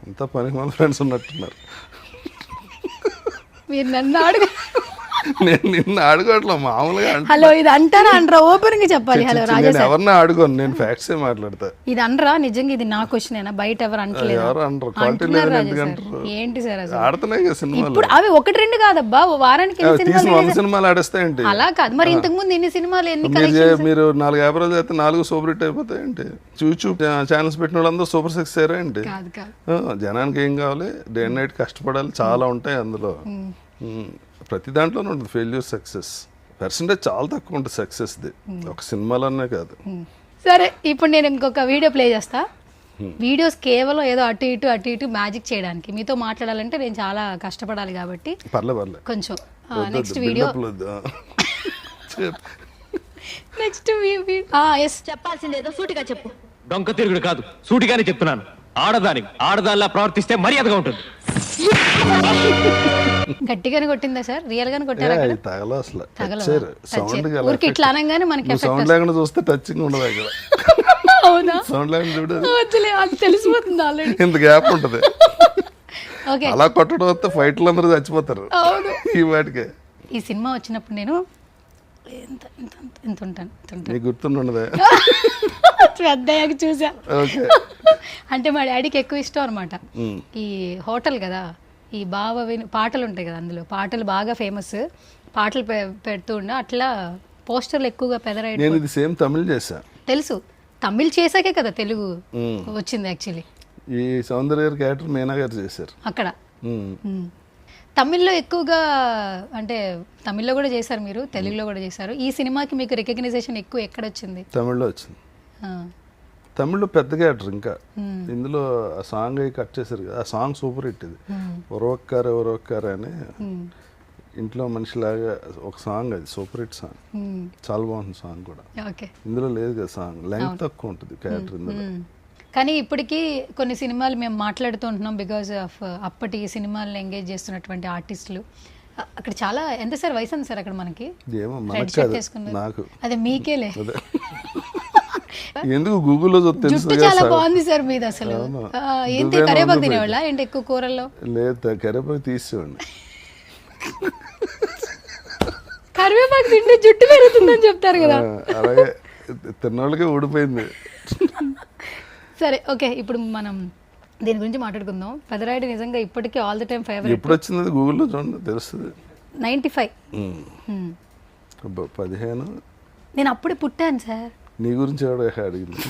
ఇంత పనికి మన ఫ్రెండ్స్ ఉన్నట్టున్నారు. మీరు నన్ను అడుగు, నేను నిన్ను అడుగట్లా మామూలుగా. హలో ఇది అంటారా అనరా? ఓపెన్ గా చెప్పాలి. హలో రాజా సార్, ఎవరన్నా అడుగోను, నేను ఫ్యాక్ట్స్ ఏ మాట్లాడతా. ఇది అనరా? నిజంగా ఇది నా క్వశ్చన్, బయట ఎవరు అంటలేదు. ఎవరు అనరు. క్వాలిటీ లేదు ఏంటి సార్ అసలు ఆడుతున్నాయి కదా సినిమాలు. ఇప్పుడు అవి 1-2 కాదబ్బా, వారానికి 100 సినిమాలు ఆడేస్తాయండి. అలా కాదు మరి, ఇంతకు ముందు ఎన్ని సినిమాలు, ఎన్ని మీరు 4 యాభరాలు చేస్తే 4 సూపర్ హిట్ అయిపోతాయండి. యూట్యూబ్ ఛానల్స్ పెట్టిన వాళ్ళందరూ సూపర్ సక్సెస్ అయ్యారా ఏంటి? జనానికి ఏం కావాలి, డే అండ్ నైట్ కష్టపడాలి, చాలా ఉంటాయి అందులో. ప్రతి దాంట్లోనే ఉంటుంది ఫెయిల్యూర్ సక్సెస్. పర్సంటేజ్ చాలా తక్కువ ఉంటుంది సక్సెస్ది, ఒక సినిమాలోనే కాదు. సరే ఇప్పుడు నేను ఇంకొక వీడియో ప్లే చేస్తా. వీడియోస్ కేవలం ఏదో అటు ఇటు మ్యాజిక్ చేయడానికి. మీతో మాట్లాడాలంటే నేను చాలా కష్టపడాలి కాబట్టి పర్లే కొంచెం నెక్స్ట్ వీడియో నెక్స్ట్ ఎస్ చెప్పాల్సిందేదో సూటిగా చెప్పు. డొంక తిరుగుడు కాదు, సూటిగానే చెప్తున్నాను. ఆడదానిలా ప్రవర్తిస్తే మర్యాదగా ఉంటుంది. గట్టిగానే కొట్టిందా సార్? రియల్ గానే కొట్టారా? తగల అసలు తగలదా? సౌండ్ ఊరికి ఇట్లా అనగానే మనకి సౌండ్ లేకుండా చూస్తే టచింగ్ ఉండదు అక్కడ. అవునా? సౌండ్ లేకుండా చూడు, వద్దులే, అది తెలిసిపోతుంది ఆల్రెడీ. ఇంత గ్యాప్ ఉంటుంది. ఓకే, అలా కొట్టడం వస్తే ఫైట్లు అందరూ చచ్చిపోతారు అవును. ఈ వాటికే. ఈ సినిమా వచ్చినప్పుడు నేను ఎంత ఎంత ఎంత ఉంటాను నీకు గుర్తుండదే? పెద్దయ్యాక చూసా. ఓకే. అంటే మా డాడీకి ఎక్కువ ఇష్టం అనమాట ఈ హోటల్ కదా, ఈ బావ పాటలు ఉంటాయి కదా, అందులో పాటలు బాగా ఫేమస్. పాటలు పెడుతూ ఉండ అట్లా పోస్టర్లు ఎక్కువగా పెదరాయి. నేను ఇది సేమ్ తమిళ్ చేశా. తెలుసు, తమిళ్ చేశాకే కదా తెలుగు వచ్చింది యాక్చువల్లీ. ఈ సౌందర్య క్యారెక్టర్ మీనా గారు చేశారు అక్కడ. తమిళ్లో ఎక్కువగా, అంటే తమిళ్లో కూడా చేశారు మీరు, తెలుగులో కూడా చేశారు. ఈ సినిమాకి మీకు రికగ్నైజేషన్ ఎక్కువ ఎక్కడ వచ్చింది? తమిళ్లో వచ్చింది. తమిళ్లో పెద్ద క్యారెక్టర్. ఇంకా ఇందులో ఆ సాంగ్ అవి కట్ చేశారు కదా, ఆ సాంగ్ సూపర్ హిట్. ఇది ఒరొక్కారే అని ఇంట్లో మనిషిలాగా ఒక సాంగ్, అది సూపర్ హిట్ సాంగ్, చాలా బాగుంటుంది సాంగ్ కూడా. ఇందులో లేదు కదా సాంగ్, లెంగ్త్ తక్కువ ఉంటుంది క్యారెక్టర్ ఇందులో. కానీ ఇప్పటికీ కొన్ని సినిమాలు మేము మాట్లాడుతూ ఉంటున్నాం బికాజ్ ఆఫ్ అప్పటి సినిమాలను ఎంగేజ్ చేస్తున్నటువంటి ఆర్టిస్టులు. అక్కడ చాలా, ఎంత సార్ వయసు ఉంది సార్ అక్కడ మనకి? నాకు అదే మీకేలే. ఎందుకు గూగుల్లో జుట్టు చాలా బాగుంది సార్ మీది అసలు. ఏంటి కరివేపాకు తినేవాళ్ళ ఏంటి ఎక్కువ కూరల్లో? లేదు, కరివేపాకు తీసేవాడిని. కరివేపాకు తింటే జుట్టు పెరుగుతుందని చెప్తారు కదా, అలాగే తిన్నోళ్ళకే ఊడిపోయింది. సరే ఓకే, ఇప్పుడు మనం దీని గురించి మాట్లాడుకుందాం. పెదరాయుడు నిజంగా ఇప్పటికీ ఆల్ ది టైమ్ ఫేవరెట్. ఎప్పుడు వచ్చింది గూగుల్లో చూడండి తెలుస్తుంది. 95. 15. నేను అప్పుడే పుట్టాను సార్. నీ గురించి ఎవడో అడిగింది.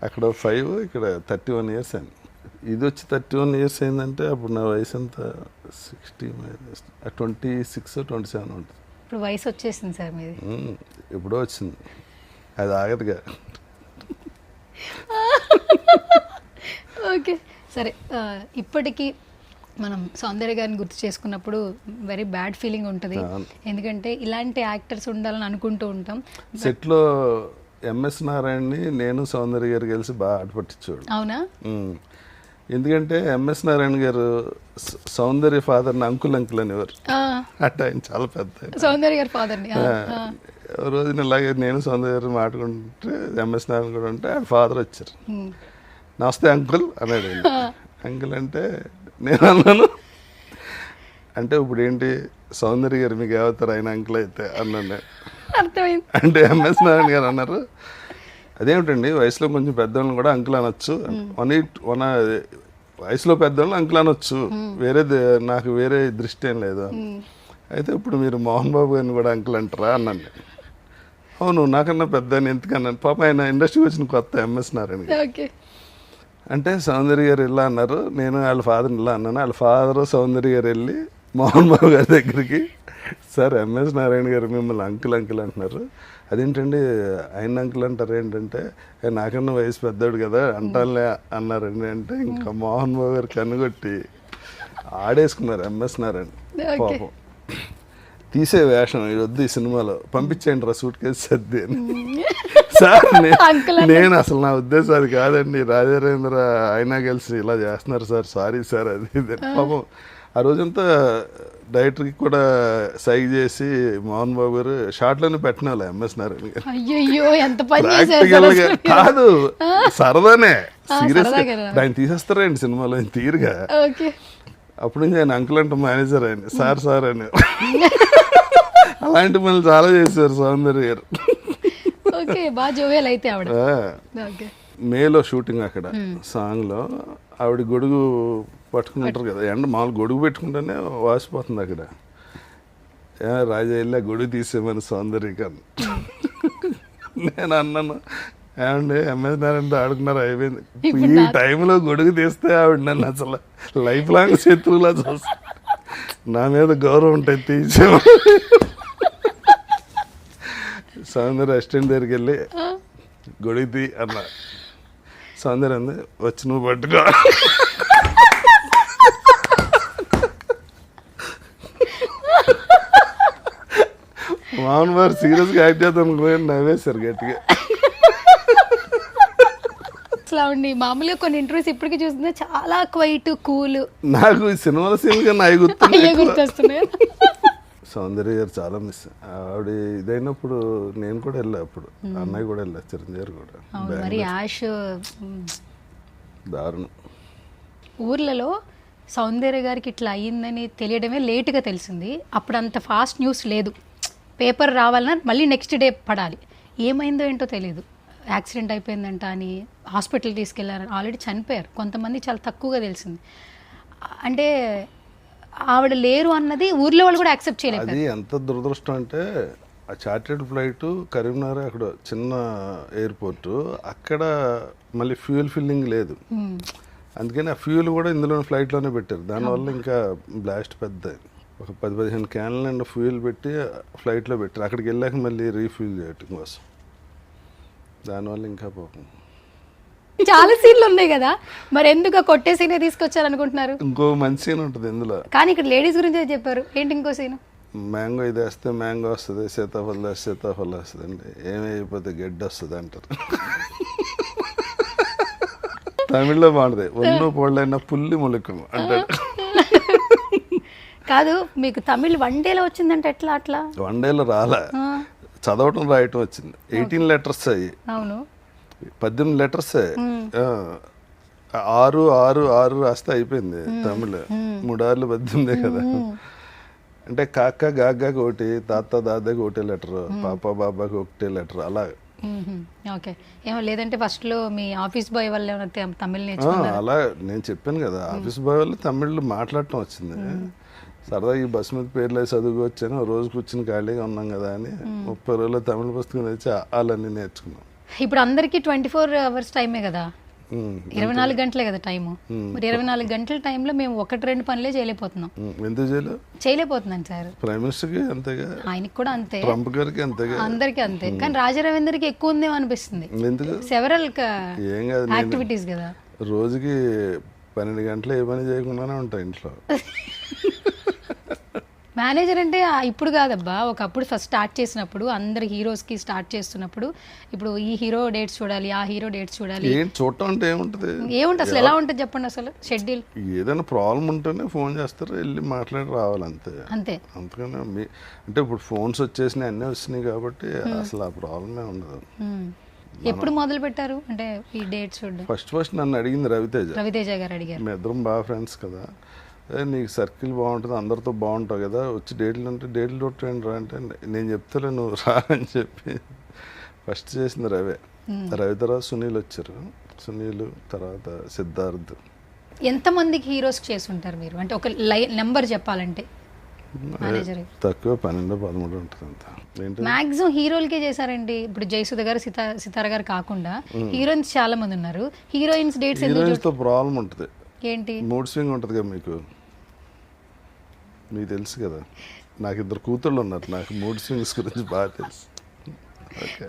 అక్కడ 5, ఇక్కడ 31 ఇయర్స్ అయింది. ఇది వచ్చి 31 ఇయర్స్ అయిందంటే అప్పుడు నా వయసు ఎంత? 60 26 27 ఉంటుంది. ఇప్పుడు వయసు వచ్చేసింది సార్ మీది. ఎప్పుడో వచ్చింది, అది ఆగదుగా. ఓకే సరే, ఇప్పటికీ మనం సౌందర్య గారిని గుర్తు చేసుకున్నప్పుడు వెరీ బ్యాడ్ ఫీలింగ్ ఉంటుంది. ఎందుకంటే ఇలాంటి యాక్టర్స్ ఉండాలని అనుకుంటూ ఉంటాం. సెట్లో ఎంఎస్ నారాయణని నేను సౌందర్య గారు కలిసి బాగా ఆటపట్టించాడు. అవునా? ఎందుకంటే ఎంఎస్ నారాయణ గారు సౌందర్య ఫాదర్ని అంకుల్ అనేవారు. అంటే ఆయన చాలా పెద్ద సౌందర్య గారి ఫాదర్ని. రోజున ఇలాగే నేను సౌందర్య గారు మాట్లాడుకుంటే ఎంఎస్ నారాయణ కూడా ఉంటే ఆయన ఫాదర్ వచ్చారు. నమస్తే అంకుల్ అన్నాడు. అంకుల్ అంటే నేను అన్నాను, అంటే ఇప్పుడు ఏంటి సౌందర్య గారు మీకు ఏమవుతారు ఆయన అంకుల్ అయితే అన్నాను. అంటే ఎంఎస్ నారాయణ గారు అన్నారు, అదేమిటండి వయసులో కొంచెం పెద్దవాళ్ళని కూడా అంకుల్ అనొచ్చు, వయసులో పెద్దవాళ్ళని అంకుల్ అనొచ్చు, నాకు వేరే దృష్టి ఏం లేదు. అయితే ఇప్పుడు మీరు మోహన్ బాబు గారిని కూడా అంకుల్ అంటారా అన్నాను. అవును, నాకన్నా పెద్ద ఎందుకన్నాను. పాప ఆయన ఇండస్ట్రీకి వచ్చిన కొత్త ఎంఎస్ నారాయణ గారు. అంటే సౌందర్య గారు ఇలా అన్నారు, నేను వాళ్ళ ఫాదర్ని ఇలా అన్నాను. వాళ్ళ ఫాదర్ సౌందర్య గారు వెళ్ళి మోహన్ బాబు గారి దగ్గరికి, సార్ ఎంఎస్ నారాయణ గారు మిమ్మల్ని అంకుల్ అంటున్నారు, అదేంటండి ఆయన అంకుల్ అంటారు ఏంటంటే, నాకన్నా వయసు పెద్దోడు కదా అంటానులే అన్నారండి. అంటే ఇంకా మోహన్ బాబు గారు కన్నుగొట్టి ఆడేసుకున్నారు ఎంఎస్ నారాయణ. పాపం తీసే వేషం ఇది వద్దు ఈ సినిమాలో, పంపించేయండి రా సూట్ కేసు సర్ది అని. సార్ నేను అసలు నా ఉద్దేశం అది కాదండి, రాజేంద్ర ఆయన కలిసి ఇలా చేస్తున్నారు సార్, సారీ సార్ అది ఇది. పాపం ఆ రోజంతా డైరెక్టర్కి కూడా సైగ్ చేసి మోహన్ బాబు గారు షార్ట్లోనే పెట్టిన వాళ్ళు ఎంఎస్ నారాయణ గారు. ప్రాక్టికల్గా కాదు, సరదానే, సీరియస్ ఆయన తీసేస్తారండి సినిమాలో తీరుగా. అప్పుడు నుంచి ఆయన అంకుల్ అంటే మేనేజర్ ఆయన సార్ సార్ అని. అలాంటి పనులు చాలా చేశారు సౌందర్య గారు. మేలో షూటింగ్ అక్కడ సాంగ్ లో ఆవిడ గొడుగు పట్టుకుని ఉంటారు కదా, ఎండ మామూలు గొడుగు పెట్టుకుంటేనే వాసిపోతుంది అక్కడ. రాజా వెళ్ళా గొడుగు తీసేమని సౌందర్య గారు. నేను అన్నాను, ఏమండి ఎంఎస్ నారాయణతో ఆడుకున్నారు అయిపోయింది, ఈ టైంలో గొడుగు తీస్తే ఆవిడ నన్ను అసలు లైఫ్ లాంగ్ శత్రువులా చూస్తా. నా మీద గౌరవం ఉంటుంది తీసే సౌందర్య రెస్టారెంట్ దగ్గరికి వెళ్ళి గొడిగి అన్న సౌందర్య అంది వచ్చి నువ్వు పట్టుకో. మామూలు వారు సీరియస్గా యాక్ట్ చేద్దాం అనుకుని నవ్వేశారు గట్టిగా. అసలు అండి మామూలుగా కొన్ని ఇంటర్వ్యూస్ ఇప్పటికీ చూస్తుంటే చాలా క్వైట్ కూల్ నాకు ఈ సినిమాల సీన్ కన్నా అవి గుర్తొస్తున్నాయి. సౌందర్య గారు చాలా మిస్. ఆవిడ ఇదైనప్పుడు నేను కూడా వెళ్ళా, అప్పుడు అన్నయ్య కూడా వెళ్ళా, చిరంజీవి గారు కూడా. మరి యాష్ దారుణం. ఊర్లలో సౌందర్య గారికి ఇట్లా అయ్యిందని తెలియడమే లేటుగా తెలిసింది. అప్పుడు అంత ఫాస్ట్ న్యూస్ లేదు. పేపర్ రావాలన్నా మళ్ళీ నెక్స్ట్ డే పడాలి. ఏమైందో ఏంటో తెలియదు. యాక్సిడెంట్ అయిపోయిందంట అని హాస్పిటల్ తీసుకెళ్లారని, ఆల్రెడీ చనిపోయారు. కొంతమంది చాలా తక్కువగా తెలిసింది. అంటే ఆవిడ లేరు అన్నది ఊర్లో వాళ్ళు కూడా యాక్సెప్ట్ చేయలేదు. అది ఎంత దురదృష్టం అంటే ఆ చార్టెడ్ ఫ్లైట్ కరీంనగర్ అక్కడ చిన్న ఎయిర్పోర్టు, అక్కడ మళ్ళీ ఫ్యూయల్ ఫిల్లింగ్ లేదు. అందుకని ఆ ఫ్యూయల్ కూడా ఇందులో ఫ్లైట్లోనే పెట్టారు. దానివల్ల ఇంకా బ్లాస్ట్ పెద్ద ఒక 10-15 క్యాన్ల నిండా ఫ్యూయల్ పెట్టి ఫ్లైట్లో పెట్టారు. అక్కడికి వెళ్ళాక మళ్ళీ రీఫ్యూల్ చేయటం కోసం. దానివల్ల ఇంకా పోతుంది. చాలా సీన్లు ఉన్నాయి కదా, మరి ఎందుకు కొట్టే సీనే తీసుకొచ్చారు అనుకుంటున్నారు? ఇంకో మంచి సీన్ ఉంటుంది ఇందులో. కానీ ఇక్కడ లేడీస్ గురించి చెప్పారు. ఏంటి ఇంకో సీన్? మ్యాంగో ఇది వేస్తే మ్యాంగో వస్తుంది, సీతాఫలం వేస్తే సీతాఫలం వస్తుంది అండి, ఏమైపోతే గడ్డి వస్తుంది అంటారు. తమిళ్లో బాగుంటుంది, ఒన్ను పొళ్ళైనా పుల్లి మొలకం అంటాడు. కాదు, మీకు తమిళ్ వన్ డేలో వచ్చిందంటే ఎట్లా? అట్లా వన్ డేలో రాలే, చదవటం రాయటం వచ్చింది. 18 లెటర్స్ అయ్యి. అవును, 18 లెటర్స్. 6 రాస్తే అయిపోయింది తమిళ్. 3 6 18 కదా. అంటే కాక గాగాకి ఒకటి, తాత దాదాకి ఒకటే లెటర్, పాప బాబాకి ఒకటే లెటర్, అలా. ఓకే. ఏమో లేదంటే ఫస్ట్ లో మీ ఆఫీస్ బాయ్ వల్ల ఏమైనా తమిళ్ నేర్చుకున్నారా? అలా నేను చెప్పాను కదా, ఆఫీస్ బాయ్ వల్ల తమిళ్ మాట్లాడటం వచ్చింది. సరదా ఈ బస్ మీద పేర్లు వేసి చదువుకొచ్చాను, రోజు కూర్చుని ఖాళీగా ఉన్నాం కదా అని 30 రోజుల్లో తమిళ పుస్తకం తెచ్చి వాళ్ళన్నీ నేర్చుకున్నాం. ఇప్పుడు అందరికి 24 hours టైమే కదా, 24 గంటలే కదా టైము. మరి 24 గంటల టైంలో మేము 1-2 పనులే చేయలేకపోతున్నాం. ఎందుకు చేయలేకపోతున్నాను సార్. ప్రైమ్ మినిస్టర్కి అంతేగా, ఆయనకి కూడా అంతే, ట్రంప్ గారికి అంతేగా, అందరికి అంతే. కానీ రాజా రవీందర్కి ఎక్కువ ఉందేమో అనిపిస్తుంది. ఎందుకు? సెవరల్ ఏం కాదు, యాక్టివిటీస్ కదా. రోజుకి 12 గంటలు ఏ పని చేయకుండానే ఉంటాయి ఇంట్లో. మేనేజర్ అంటే ఇప్పుడు కాదబ్బా, ఒకప్పుడు ఫస్ట్ స్టార్ట్ చేసినప్పుడు అందరు హీరోస్కి స్టార్ట్ చేస్తున్నప్పుడు, ఇప్పుడు ఈ హీరో డేట్స్ చూడాలి, ఆ హీరో డేట్స్ చూడాలి. చూడటం అంటే ఏముంటుంది, అసలు ఎలా ఉంటుంది చెప్పండి. అసలు షెడ్యూల్ ఏదైనా ప్రాబ్లం ఉంటేనే ఫోన్ చేస్తారు, వెళ్ళి మాట్లాడి రావాలి అంతే. అంతకనే అంటే ఇప్పుడు ఫోన్స్ వచ్చేసినాయి, అన్నీ వచ్చినాయి కాబట్టి అసలు ఆ ప్రాబ్లమే ఉండదు. ఎప్పుడు మొదలు పెట్టారు అంటే ఈ డేట్స్ చూడడం? ఫస్ట్ నన్ను అడిగింది రవితేజ గారు అడిగారు. మీ ఇద్దరం బాగా ఫ్రెండ్స్ కదా, నీకు సర్కిల్ బాగుంటుంది, అందరితో బాగుంటావు కదా, వచ్చి డేట్లు అంటే డేట్లు కొట్టండి రా అంటే, నేను చెప్తాలే నువ్వు రా అని చెప్పి ఫస్ట్ చేసింది రవి తర్వాత సునీల్ వచ్చారు. సునీల్ తర్వాత సిద్ధార్థ్. ఎంతమందికి హీరోస్ చేసి ఉంటారు మీరు? అంటే ఒక నెంబర్ చెప్పాలంటే తక్కువ 12-13 ఉంటుంది అంత. మాక్సిమం హీరోలకే చేశారండి. ఇప్పుడు జయసుధ గారు, సితార గారు కాకుండా హీరోయిన్స్ చాలా మంది ఉన్నారు. హీరోయిన్స్ డేట్స్ హీరోయిన్స్ తో ప్రాబ్లం ఉంటుంది. ఏంటి? మూడ్ స్వింగ్ ఉంటుంది కదా, మీకు తెలుసు కదా. నాకు 2 కూతుళ్ళు ఉన్నారు, నాకు మూడ్ స్వింగ్స్ గురించి బాగా తెలుసు.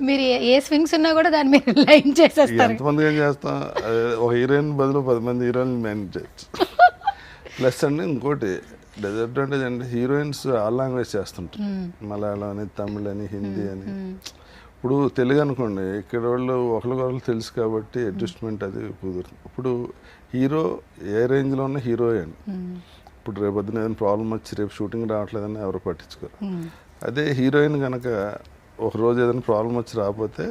మీరు ఏ స్వింగ్స్ ఉన్నా కూడా దాన్ని మీరు లైన్ చేసేస్తారు. ఎంతమంది ఏం చేస్తాం, ఒక హీరోయిన్ బదులు 10 మంది హీరోయిన్ మేనేజ్ చేయొచ్చు. ప్లస్ అండి ఇంకోటి డిసడ్వాంటేజ్ అంటే హీరోయిన్స్ ఆల్ లాంగ్వేజ్ చేస్తుంటారు, మలయాళం అని, తమిళ్ అని, హిందీ అని. ఇప్పుడు తెలుగు అనుకోండి, ఇక్కడ వాళ్ళు ఒకరికొకరు తెలుసు కాబట్టి అడ్జస్ట్మెంట్ అది కుదురుతుంది. ఇప్పుడు హీరో ఏ రేంజ్లో ఉన్న హీరోయిన్, ఇప్పుడు రేపొద్దున ఏదైనా ప్రాబ్లం వచ్చి రేపు షూటింగ్ రావట్లేదని ఎవరు పట్టించుకోరు. అదే హీరోయిన్ కనుక ఒకరోజు ఏదైనా ప్రాబ్లం వచ్చి రాకపోతే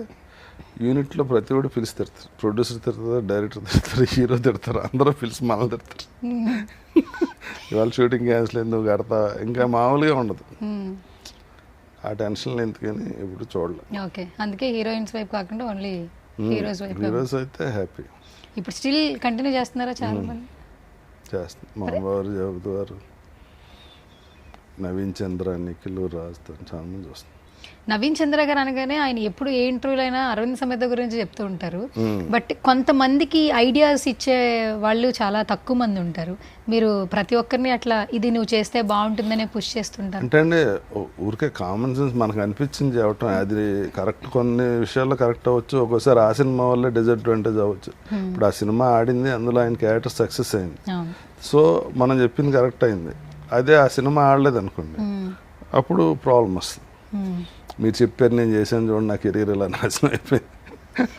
యూనిట్లో ప్రతి ఒక్కటి పిలిచి తిడతారు. ప్రొడ్యూసర్ తిడతారు, డైరెక్టర్ తిడతారు, హీరో తిడతారు, అందరూ పిలిచి మనల్ని తిడతారు. ఇవాళ షూటింగ్ క్యాన్సిల్ అయింది, నువ్వు కడతా, ఇంకా మామూలుగా ఉండదు. ఆ టెన్షన్ ఎందుకని ఇప్పుడు చూడలేదు. ఓకే, అందుకే హీరోయిన్స్ వైపు కాకుండా ఓన్లీ హీరోస్ వైపు. హీరోస్ అయితే హ్యాపీ. ఇప్పుడు స్టిల్ కంటిన్యూ చేస్తున్నారా? చాలా మంది చేస్తున్నారు. మామవారు, జగత్ వారు, నవీన్ చంద్ర, నిఖిల్, రాజ్, చాలా మంది చూస్తున్నారు. నవీన్ చంద్ర గారు అనగానే ఆయన ఎప్పుడు ఏ ఇంటర్వ్యూలో అయినా అరవింద్ సమేత గురించి చెప్తూ ఉంటారు. బట్ కొంతమందికి ఐడియాస్ ఇచ్చే వాళ్ళు చాలా తక్కువ మంది ఉంటారు. మీరు ప్రతి ఒక్కరిని అట్లా ఇది నువ్వు చేస్తే బాగుంటుందనే పుష్ చేస్తుంటారు. అంటే అండి ఊరికే కామన్ సెన్స్ మనకు అనిపించింది చెప్పటం, అది కరెక్ట్, కొన్ని విషయాల్లో కరెక్ట్ అవ్వచ్చు, ఒక్కోసారి ఆ సినిమా వల్ల డిసడ్వాంటేజ్ అవ్వచ్చు. ఇప్పుడు ఆ సినిమా ఆడింది, అందులో ఆయన క్యారెక్టర్ సక్సెస్ అయింది, సో మనం చెప్పింది కరెక్ట్ అయింది. అదే ఆ సినిమా ఆడలేదు అనుకోండి, అప్పుడు ప్రాబ్లం వస్తుంది. మీరు చెప్పారు నేను చేశాను చూడండి నా కెరీర్ ఇలా నాశనం అయిపోయింది,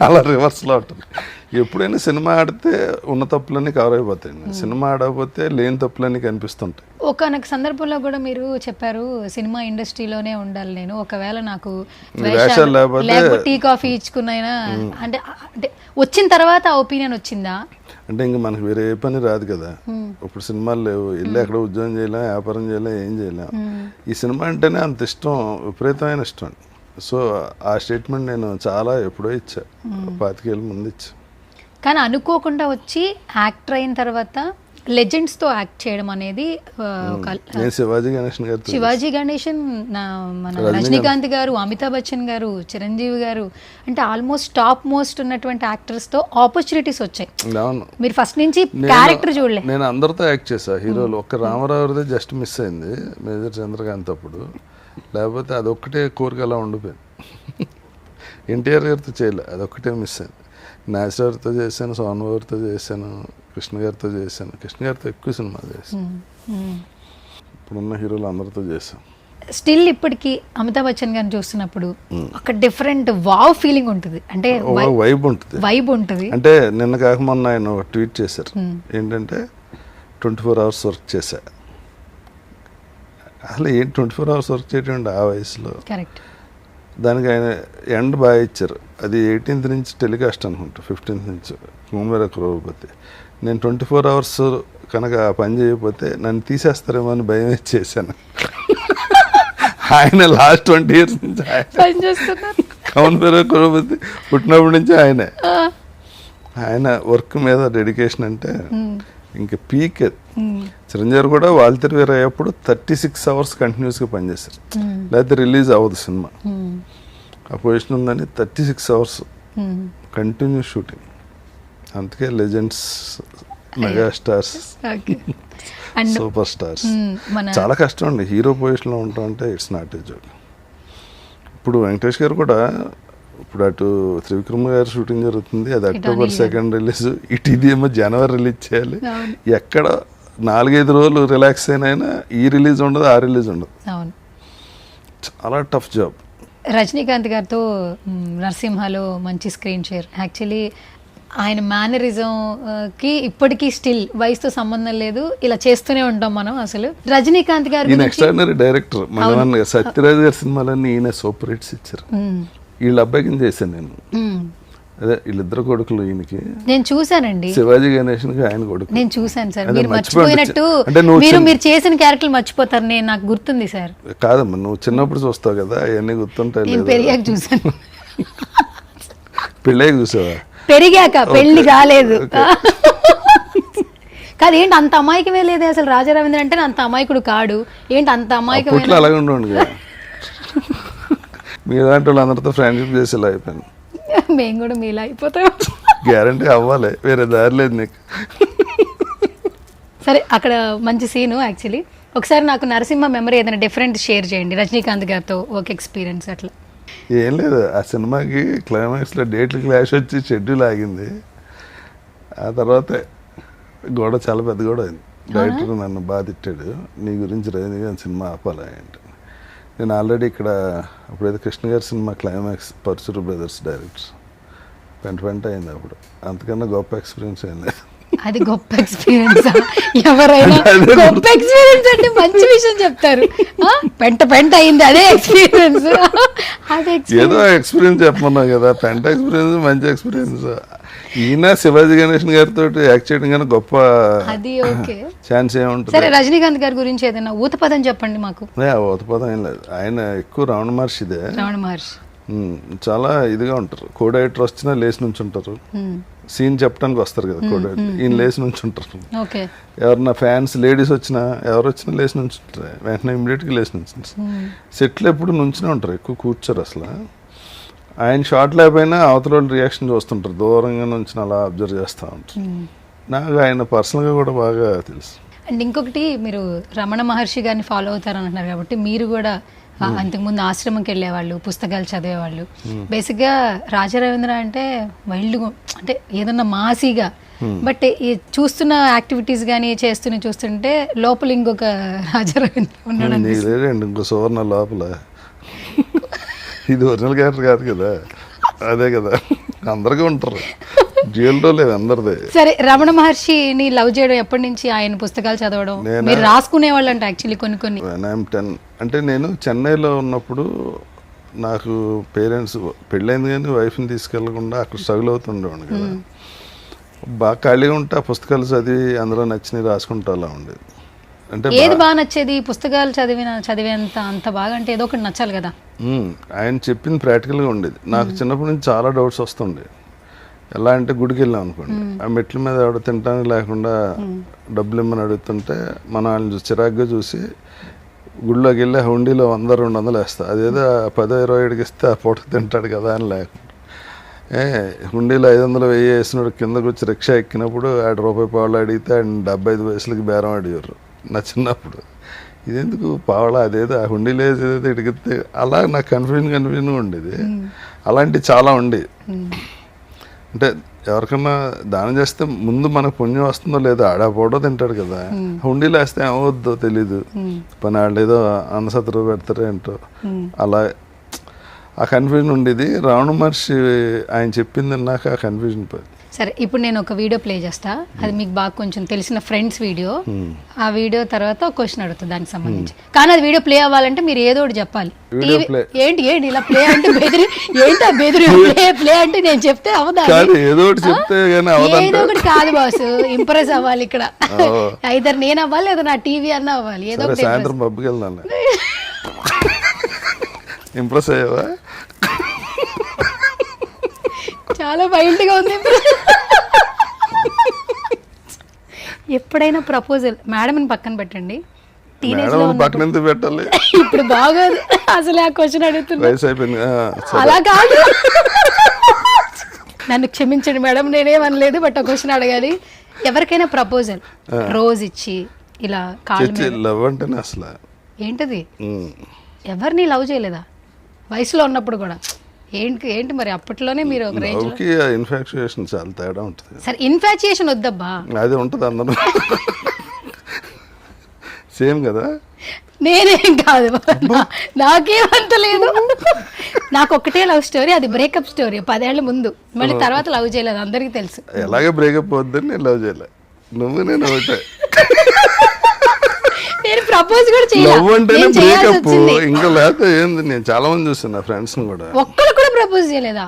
అలా రివర్స్లో ఉంటుంది. ఎప్పుడైనా సినిమా ఆడితే ఉన్న తప్పులన్నీ కవర్ అయిపోతాయండి, సినిమా ఆడకపోతే లేని తప్పులన్నీ కనిపిస్తుంటాయి. ఒకనొక సందర్భంలో కూడా మీరు చెప్పారు సినిమా ఇండస్ట్రీలోనే ఉండాలి నేను, ఒకవేళ నాకు వేషాలు లేకపోతే టీ కాఫీ ఇచ్చుకున్నైనా అంటే అంటే వచ్చిన తర్వాత ఆ ఒపీనియన్ వచ్చిందా? అంటే ఇంక మనకు వేరే ఏ పని రాదు కదా, ఇప్పుడు సినిమాలు లేవు, వెళ్ళి అక్కడ ఉద్యోగం చేయలేం, వ్యాపారం చేయలేం, ఏం చేయలేం. ఈ సినిమా అంటేనే అంత ఇష్టం, విపరీతమైన ఇష్టం. సో ఆ స్టేట్మెంట్ నేను చాలా ఎప్పుడో ఇచ్చా, 25 ఏళ్ళ ముందు ఇచ్చా. కానీ అనుకోకుండా వచ్చి యాక్టర్ అయిన తర్వాత లెజెండ్స్తో యాక్ట్ చేయడం అనేది నేను శివాజీ గణేషన్ గారు, శివాజీ గణేషన్, మన రజనీకాంత్ గారు, అమితాబ్ బచ్చన్ గారు, చిరంజీవి గారు, అంటే ఆల్మోస్ట్ టాప్ మోస్ట్ ఉన్నటువంటి యాక్టర్స్తో ఆపర్చునిటీస్ వచ్చాయి. మీరు ఫస్ట్ నుంచి క్యారెక్టర్ చూడలే. నేను అందరితో యాక్ట్ చేశా హీరోలు, ఒక్క రామారావుదే జస్ట్ మిస్ అయింది, మేజర్ చంద్రకాంత్ అప్పుడు, లేకపోతే అదొక్కటే కోరిక అలా ఉండిపోయింది. ఎన్టీఆర్ గారితో చేయలే, అదొక్కటే మిస్ అయింది. నాసిరావుతో చేశాను, సోనబాబుతో చేశాను, కృష్ణ గారితో చేశాను, కృష్ణ గారితో ఎక్కువ సినిమాలు చేశాను. ఇప్పుడున్న హీరోలు అందరితో చేశాను. స్టిల్ ఇప్పటికి అమితాబ్ బచ్చన్ గారిని చూస్తున్నప్పుడు ఒక డిఫరెంట్ వావ్ ఫీలింగ్ ఉంటుంది, అంటే వైబ్ ఉంటుంది. అంటే నిన్న కాక మొన్న ఆయన ఒక ట్వీట్ చేశారు, ఏంటంటే 24 hours వర్క్ చేశా. అసలు ఏంటి 24 hours వర్క్ చేయటం ఆ వయసులో? కరెక్ట్. దానికి ఆయన ఎండ్ బాగా ఇచ్చారు, అది 18th నుంచి టెలికాస్ట్ అనుకుంటా, 15th నుంచి ముమ్మేర క్రోర్పతి. నేను 24 hours కనుక పని చేయకపోతే నన్ను తీసేస్తారేమో అని భయం వేసి చేశాను. ఆయన లాస్ట్ 20 years నుంచి ముమ్మేర క్రోర్పతి పుట్టినప్పటి నుంచి ఆయన వర్క్ మీద డెడికేషన్ అంటే ఇంకా పీక్. చిరంజీవి కూడా వాల్తేరు వేరు అయ్యేప్పుడు 36 hours కంటిన్యూస్గా పనిచేశారు, లేకపోతే రిలీజ్ అవ్వదు సినిమా. ఆ పొజిషన్ ఉందని 36 hours కంటిన్యూస్ షూటింగ్. అందుకే లెజెండ్స్, మెగాస్టార్స్, సూపర్ స్టార్స్ చాలా కష్టం అండి హీరో పొజిషన్లో ఉంటాం అంటే, ఇట్స్ నాట్ ఏ జోక్. ఇప్పుడు వెంకటేష్ గారు కూడా, ఇప్పుడు అటు త్రివిక్రమ్ గారు షూటింగ్ జరుగుతుంది, అది October 2nd రిలీజ్, ఇది ఏమో January రిలీజ్ చేయాలి. ఎక్కడ 4-5 రోజులు రిలాక్స్ అయినా ఈ రిలీజ్ ఉండదు, ఆ రిలీజ్ ఉండదు, చాలా టఫ్ జాబ్. రజనీకాంత్ గారితో నరసింహలో మంచి స్క్రీన్ షేర్. యాక్చువల్లీ ఆయన మేనరిజంకి ఇప్పటికీ స్టిల్ వయసుతో సంబంధం లేదు, ఇలా చేస్తూనే ఉంటాం మనం. అసలు రజనీకాంత్ గారు ఈయన ఎక్స్ట్రాడినరీ డైరెక్టర్. మన సత్యరాజ్ గారి సినిమాలన్నీ ఈయన సూపర్ హిట్స్ ఇచ్చారు. వీళ్ళ అబ్బాయికి చేశాను నేను, అదే వీళ్ళిద్దరు కొడుకులు ఈయనకి. నేను చూసానండి, శివాజీ గణేషన్ ఆయన కొడుకు. నేను చూసాను సార్. మీరు మర్చిపోయినట్టు మీరు చేసిన క్యారెక్టర్లు మర్చిపోతారు, నేను నాకు గుర్తుంది సార్. కాదమ్మా, నువ్వు చిన్నప్పుడు చూస్తావు కదా, అవన్నీ గుర్తుంటాయి. నేను పెరిగాక చూసాను. పెళ్ళాక చూసావా? పెరిగాక, పెళ్లి కాలేదు. కాదు, ఏంటి అంత అమాయకమే లేదు అసలు. రాజా రవీంద్ర అంటే అంత అమాయకుడు కాడు, ఏంటి అంత అమాయకం? అలాగే ఉండండి, మీ లాంటి వాళ్ళు అందరితో ఫ్రెండ్షిప్ చేసి ఇలా అయిపోయాను. మేము కూడా మీలా అయిపోతాం, గ్యారంటీ అవ్వాలి, వేరే దారి లేదు నీకు. సరే, అక్కడ మంచి సీను. యాక్చువల్లీ ఒకసారి నాకు నరసింహ మెమరీ ఏదైనా డిఫరెంట్ షేర్ చేయండి, రజనీకాంత్ గారితో ఒక ఎక్స్పీరియన్స్ అట్లా. ఏం లేదు, ఆ సినిమాకి క్లైమాక్స్లో డేట్లు క్లాష్ వచ్చి షెడ్యూల్ ఆగింది. ఆ తర్వాత గొడవ చాలా పెద్ద గొడవ అయింది. డైరెక్టర్ నన్ను బాగా తిట్టాడు, నీ గురించి రజనీకాంత్ సినిమా ఆపాలి అంటే. నేను ఆల్రెడీ ఇక్కడ అప్పుడైతే కృష్ణ గారి cinema climax, Parchuru brothers director, పెంట అయింది అప్పుడు. అంతకన్నా గొప్ప ఎక్స్పీరియన్స్ ఏం లేదు. అది గొప్ప ఎక్స్పీరియన్స్? ఎవరైనా గొప్ప ఎక్స్పీరియన్స్ అంటే మంచి విషయం చెప్తారు. పెంట అయింది, అదే ఎక్స్పీరియన్స్. ఏదో ఎక్స్పీరియన్స్ చెప్పమన్నావు కదా, పెంట ఎక్స్పీరియన్స్ మంచి ఎక్స్పీరియన్స్. ఈయన శివాజీ గణేషన్ గారితో యాక్ట్ చేయడం కానీ గొప్ప ఛాన్స్ ఏముంటుంది. సరే, రజనీకాంత్ గారి గురించి ఏదైనా ఊతపదం చెప్పండి మాకు. ఊతపదం ఏం లేదు, ఆయన ఎక్కువ రమణ మహర్షిదే. రమణ మహర్షి చాలా ఇదిగా ఉంటారు. కో డైరెక్టర్ వచ్చినా లేచి నుంచి ఉంటారు, సీన్ చెప్పడానికి వస్తారు కదా కో డైరెక్టర్, ఈయన లేచి నుంచి ఉంటారు. ఓకే. ఎవరన్నా ఫ్యాన్స్ లేడీస్ వచ్చినా ఎవరు వచ్చినా లేచి నుంచి ఉంటారు, వెంటనే ఇమీడియట్గా లేచి నుంచి. సెట్లు ఎప్పుడు నుంచునే ఉంటారు, ఎక్కువ కూర్చోరు అసలు. ఆయన షార్ట్ లేకపోయినా అవతల వాళ్ళు రియాక్షన్ చూస్తుంటారు, దూరంగా నుంచి అలా అబ్జర్వ్ చేస్తూ ఉంటారు. నాకు ఆయన పర్సనల్గా కూడా బాగా తెలుసు. అండ్ ఇంకొకటి, మీరు రమణ మహర్షి గారిని ఫాలో అవుతారని అంటున్నారు కాబట్టి మీరు కూడా అంతకుముందు ఆశ్రమంకి వెళ్ళేవాళ్ళు, పుస్తకాలు చదివేవాళ్ళు. బేసిక్గా రాజా రవీంద్ర అంటే వైల్డ్, అంటే ఏదన్నా మాసీగా, బట్ చూస్తున్న యాక్టివిటీస్ కానీ చూస్తుంటే లోపల ఇంకొక రాజా రవీంద్ర ఉన్నాడు. ఇంకో సువర్ణ లోపల ఇది ఒరిజినల్ క్యారెక్టర్ కాదు కదా, అదే కదా, అందరికీ ఉంటారు, జైల్లో లేదు అందరిదే. సరే, రమణ మహర్షిని లవ్ చేయడం ఎప్పటి నుంచి, ఆయన పుస్తకాలు చదవడం మీరు రాసుకునే వాళ్ళు అంటే యాక్చువల్లీ కొన్ని 10 అంటే నేను చెన్నైలో ఉన్నప్పుడు నాకు పేరెంట్స్ పెళ్ళైంది కానీ వైఫ్ని తీసుకెళ్లకుండా అక్కడ స్ట్రగుల్ అవుతుండేవాడు కదా. బాగా ఖాళీగా ఉంటే ఆ పుస్తకాలు చదివి అందులో నచ్చినవి రాసుకుంటా అలా ఉండేది. అంటే ఏది బాగా నచ్చేది? పుస్తకాలు చదివేంత అంత బాగా అంటే ఏదో ఒకటి నచ్చాలి కదా. ఆయన చెప్పింది ప్రాక్టికల్గా ఉండేది. నాకు చిన్నప్పటి నుంచి చాలా డౌట్స్ వస్తుండే. ఎలా అంటే గుడికి వెళ్ళాం అనుకోండి, ఆ మెట్ల మీద ఎవడ తినడానికి లేకుండా డబ్బులు ఇమ్మని అడుగుతుంటే మన వాళ్ళని చిరాగ్గా చూసి గుడిలోకి వెళ్ళి హుండీలో 100-200 వేస్తా, అదేదో 10-20 ఇస్తే ఆ పూట తింటాడు కదా అని లేకుండా హుండీలో 500-1000 వేసినాడు. కిందకు వచ్చి రిక్షా ఎక్కినప్పుడు ఆడ రూపాయి పావులు అడిగితే ఆయన 75 పైసలకి బేరం అడిగారు నా చిన్నప్పుడు. ఇదెందుకు పావులా, అదేదో ఆ హుండీలో వేసేది ఇడిగితే, అలా నాకు కన్ఫ్యూజన్గా ఉండేది. అలాంటివి చాలా ఉండేవి. అంటే ఎవరికన్నా దానం చేస్తే ముందు మనకు పుణ్యం వస్తుందో లేదో, ఆడపోవడో తింటాడు కదా, హుండీలో వేస్తే ఏమవుద్దో తెలీదు, పని వాళ్ళు ఏదో అన్నసత్తులు పెడతారో ఏంటో, అలా ఆ కన్ఫ్యూజన్ ఉండేది. రమణ మహర్షి ఆయన చెప్పింది నాకు ఆ కన్ఫ్యూజన్ పోయింది. సరే, ఇప్పుడు నేను ఒక వీడియో ప్లే చేస్తా, అది మీకు బాగా కొంచెం తెలిసిన ఫ్రెండ్స్ వీడియో. ఆ వీడియో తర్వాత ఒక క్వశ్చన్ అడుగుతుంది దానికి సంబంధించి. కానీ అది వీడియో ప్లే అవ్వాలంటే మీరు ఏదో ఒకటి చెప్పాలి. ఏంటి ఇలా ప్లే అంటే బెదిరి, ఏంటి బెదిరి ప్లే అంటే నేను చెప్తే అవదా? ఏదో ఒకటి కాదు బాసు, ఇంప్రెస్ అవ్వాలి ఇక్కడ. ఐదర్ నేను అవ్వాలి లేదా నా టీవీ అన్న అవ్వాలి, ఏదో ఒకటి. సాయంత్రం పబ్కి వెళ్దాం. ఇంప్రెస్ అయ్యావా? చాలా వైల్డ్గా ఉంది. ఎప్పుడైనా ప్రపోజల్ మేడంని పక్కన పెట్టండి, పెట్టాలి. ఇప్పుడు బాగా అసలు ఆ క్వశ్చన్ అడుగుతున్నా. అలా కాదు, నన్ను క్షమించండి మేడం, నేనేమనలేదు, బట్ ఆ క్వశ్చన్ అడగాలి. ఎవరికైనా ప్రపోజల్ రోజ్ ఇచ్చి ఇలా లవ్ అంటే అసలు ఏంటది? ఎవరిని లవ్ చేయలేదా వయసులో ఉన్నప్పుడు కూడా? ఏంటి మరి అప్పట్లోనే మీరు ఒక రేంజ్ ఇన్ఫాక్చుయేషన్ చాలా తేడా ఉంటుంది. సరే, ఇన్ఫాక్చుయేషన్ వద్దబ్బా, అది ఉంటుంది అందరూ సేమ్ కదా. నేనేం కాదు, నాకేమంత లేదు. నాకు ఒక్కటే లవ్ స్టోరీ, అది బ్రేకప్ స్టోరీ 10 ఏళ్ల ముందు. మళ్ళీ తర్వాత లవ్ చేయలేదు, అందరికీ తెలుసు. ఎలాగే బ్రేకప్ అవుద్దని నేను లవ్ చేయలే, నువ్వు నేను ఒకటే. నేను ప్రపోజ్ కూడా చేయలేదు, ఇంకా లేకపోతే ఏంది. నేను చాలా మంది చూస్తున్నా ఫ్రెండ్స్ కూడా, ఒక్కరు కూడా ప్రపోజ్ చేయలేదా?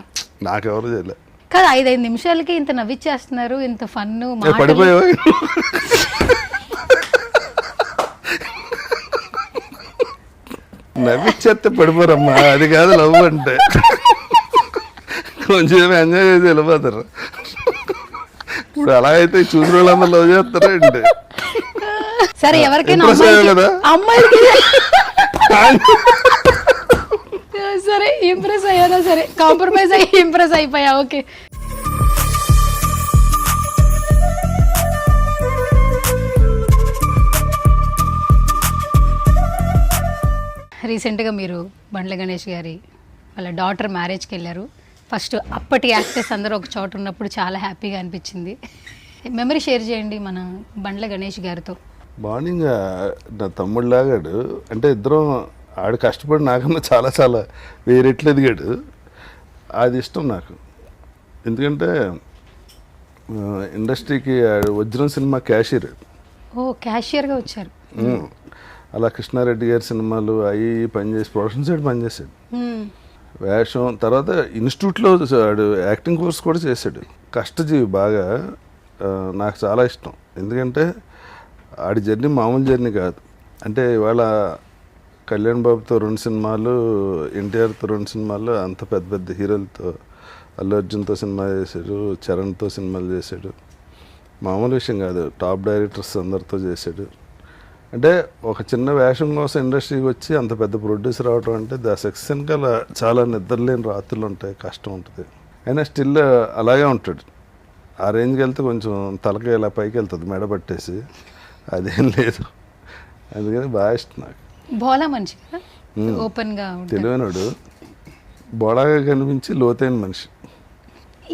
నాకెవరు చేయలే కదా. 5 నిమిషాలకి ఇంత నవ్విచ్చేస్తున్నారు, ఇంత ఫన్. పడిపోయావా? నవ్విచ్చేస్తే పడిపోరమ్మా, అది కాదు లవ్ అంటే. కొంచెం ఎంజాయ్ చేసి వెళ్ళిపోతారు. ఇప్పుడు అలా అయితే చూసిన వాళ్ళందరూ లవ్ చేస్తారా ఏంటి? సరే, ఎవరికైనా అమ్మాయికి సరే ఇంప్రెస్ అయ్యారా? సరే, కాంప్రమైజ్ అయ్యి ఇంప్రెస్ అయిపోయా. ఓకే, రీసెంట్గా మీరు బండ్ల గణేష్ గారి వాళ్ళ డాటర్ మ్యారేజ్కి వెళ్ళారు. ఫస్ట్ అప్పటి యాక్టర్స్ అందరూ ఒక చోట ఉన్నప్పుడు చాలా హ్యాపీగా అనిపించింది. మెమరీ షేర్ చేయండి మన బండ్ల గణేష్ గారితో. మార్నింగ్ నా తమ్ముడు లాగాడు, అంటే ఇద్దరం ఆడు కష్టపడి నాకన్నా చాలా చాలా 1000 రెట్లు ఎదిగాడు. అది ఇష్టం నాకు, ఎందుకంటే ఇండస్ట్రీకి వజ్రం సినిమా క్యాషియర్. క్యాషియర్గా వచ్చారు. అలా కృష్ణారెడ్డి గారి సినిమాలు అవి పనిచేసి ప్రొడక్షన్ సైడ్ పనిచేసాడు. వేషం తర్వాత ఇన్స్టిట్యూట్లో వాడు యాక్టింగ్ కోర్స్ కూడా చేశాడు. కష్టజీవి బాగా. నాకు చాలా ఇష్టం, ఎందుకంటే ఆడి జర్నీ మామూలు జర్నీ కాదు. అంటే ఇవాళ కళ్యాణ్ బాబుతో 2 సినిమాలు, ఎన్టీఆర్తో 2 సినిమాలు, అంత పెద్ద పెద్ద హీరోలతో, అల్లు అర్జున్తో సినిమా చేశాడు, చరణ్తో సినిమాలు చేశాడు. మామూలు విషయం కాదు, టాప్ డైరెక్టర్స్ అందరితో చేశాడు. అంటే ఒక చిన్న వేషం కోసం ఇండస్ట్రీకి వచ్చి అంత పెద్ద ప్రొడ్యూసర్ అవడం అంటే దా సక్సెస్ వెనకాల చాలా నిద్రలేని రాత్రులు ఉంటాయి, కష్టం ఉంటుంది. అయినా స్టిల్ అలాగే ఉంటాడు. ఆ రేంజ్కి వెళ్తే కొంచెం తలకి ఇలా పైకి వెళ్తుంది మెడ పట్టేసి, అదేం లేదు. అందుకని బాగా ఇష్టం నాకు. బోలా మనిషి కదా, ఓపెన్గా తెలివైనడు, బోడాగా కనిపించి లోతైన మనిషి.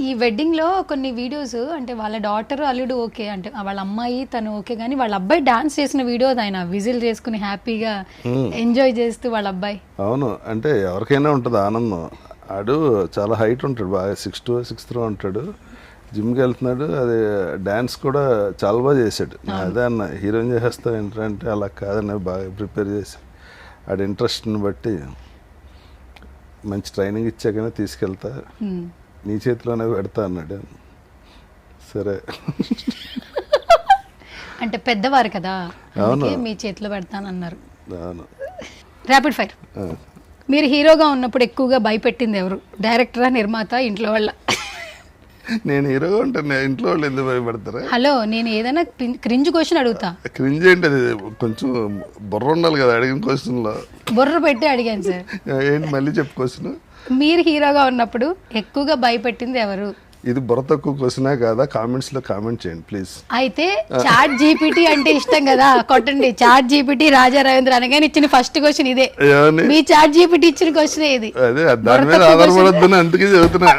ఈ వెడ్డింగ్లో కొన్ని వీడియోస్ అంటే వాళ్ళ డాటర్ అల్లుడు ఓకే, అంటే వాళ్ళ అమ్మాయి తను ఓకే, కానీ వాళ్ళ అబ్బాయి డాన్స్ చేసిన వీడియో ఆయన విజిల్ చేసుకుని హ్యాపీగా ఎంజాయ్ చేస్తూ వాళ్ళ అబ్బాయి. అవును, అంటే ఎవరికైనా ఉంటుంది ఆనందం. ఆడు చాలా హైట్ ఉంటాడు, బాగా 6'2", 6'3" ఉంటాడు. జిమ్కి వెళ్తున్నాడు. అది డ్యాన్స్ కూడా చాలా బాగా చేశాడు. అదే అన్న హీరోయిన్ చేసేస్తావు ఏంటంటే అలా కాదని బాగా ప్రిపేర్ చేసి ఆడి ఇంట్రెస్ట్ని బట్టి మంచి ట్రైనింగ్ ఇచ్చాకనే తీసుకెళ్తా, నీ చేతిలోనే పెడతా అన్నాడు. సరే అంటే పెద్దవారు కదా, మీ చేతిలో పెడతానన్నారు. అవును. Rapid fire. మీరు హీరోగా ఉన్నప్పుడు ఎక్కువగా భయపెట్టింది ఎవరు? డైరెక్టరా, నిర్మాత, ఇంట్లో వాళ్ళ? నేను హీరోగా ఉంటాను, ఇంట్లో వాళ్ళు ఎందుకు భయపడతారా? హలో, నేను ఏదైనా క్రింజ్ క్వశ్చన్ అడుగుతా. క్రింజ్ ఏంటి? అది కొంచెం బుర్ర ఉండాలి కదా అడిగిన క్వశ్చన్లో. బుర్ర పెట్టి అడిగాను సార్. ఏంటి మళ్ళీ చెప్పు క్వశ్చన్. మీరు హీరోగా ఉన్నప్పుడు ఎక్కువగా భయపెట్టింది ఎవరు? ఇది బుర్ర తక్కువ క్వశ్చనే కాదా? కామెంట్స్ లో కామెంట్ చేయండి ప్లీజ్. అయితే చాట్ జీపీటీ అంటే ఇష్టం కదా, కొట్టండి చాట్ జీపీటీ రాజా రవీంద్ర అనగానే ఇచ్చిన ఫస్ట్ క్వశ్చన్ ఇదే. మీ చాట్ జీపీటీ ఇచ్చిన క్వశ్చన్ ఇది. అదే దాని మీద ఆధారపడద్దని అందుకే చెబుతున్నా.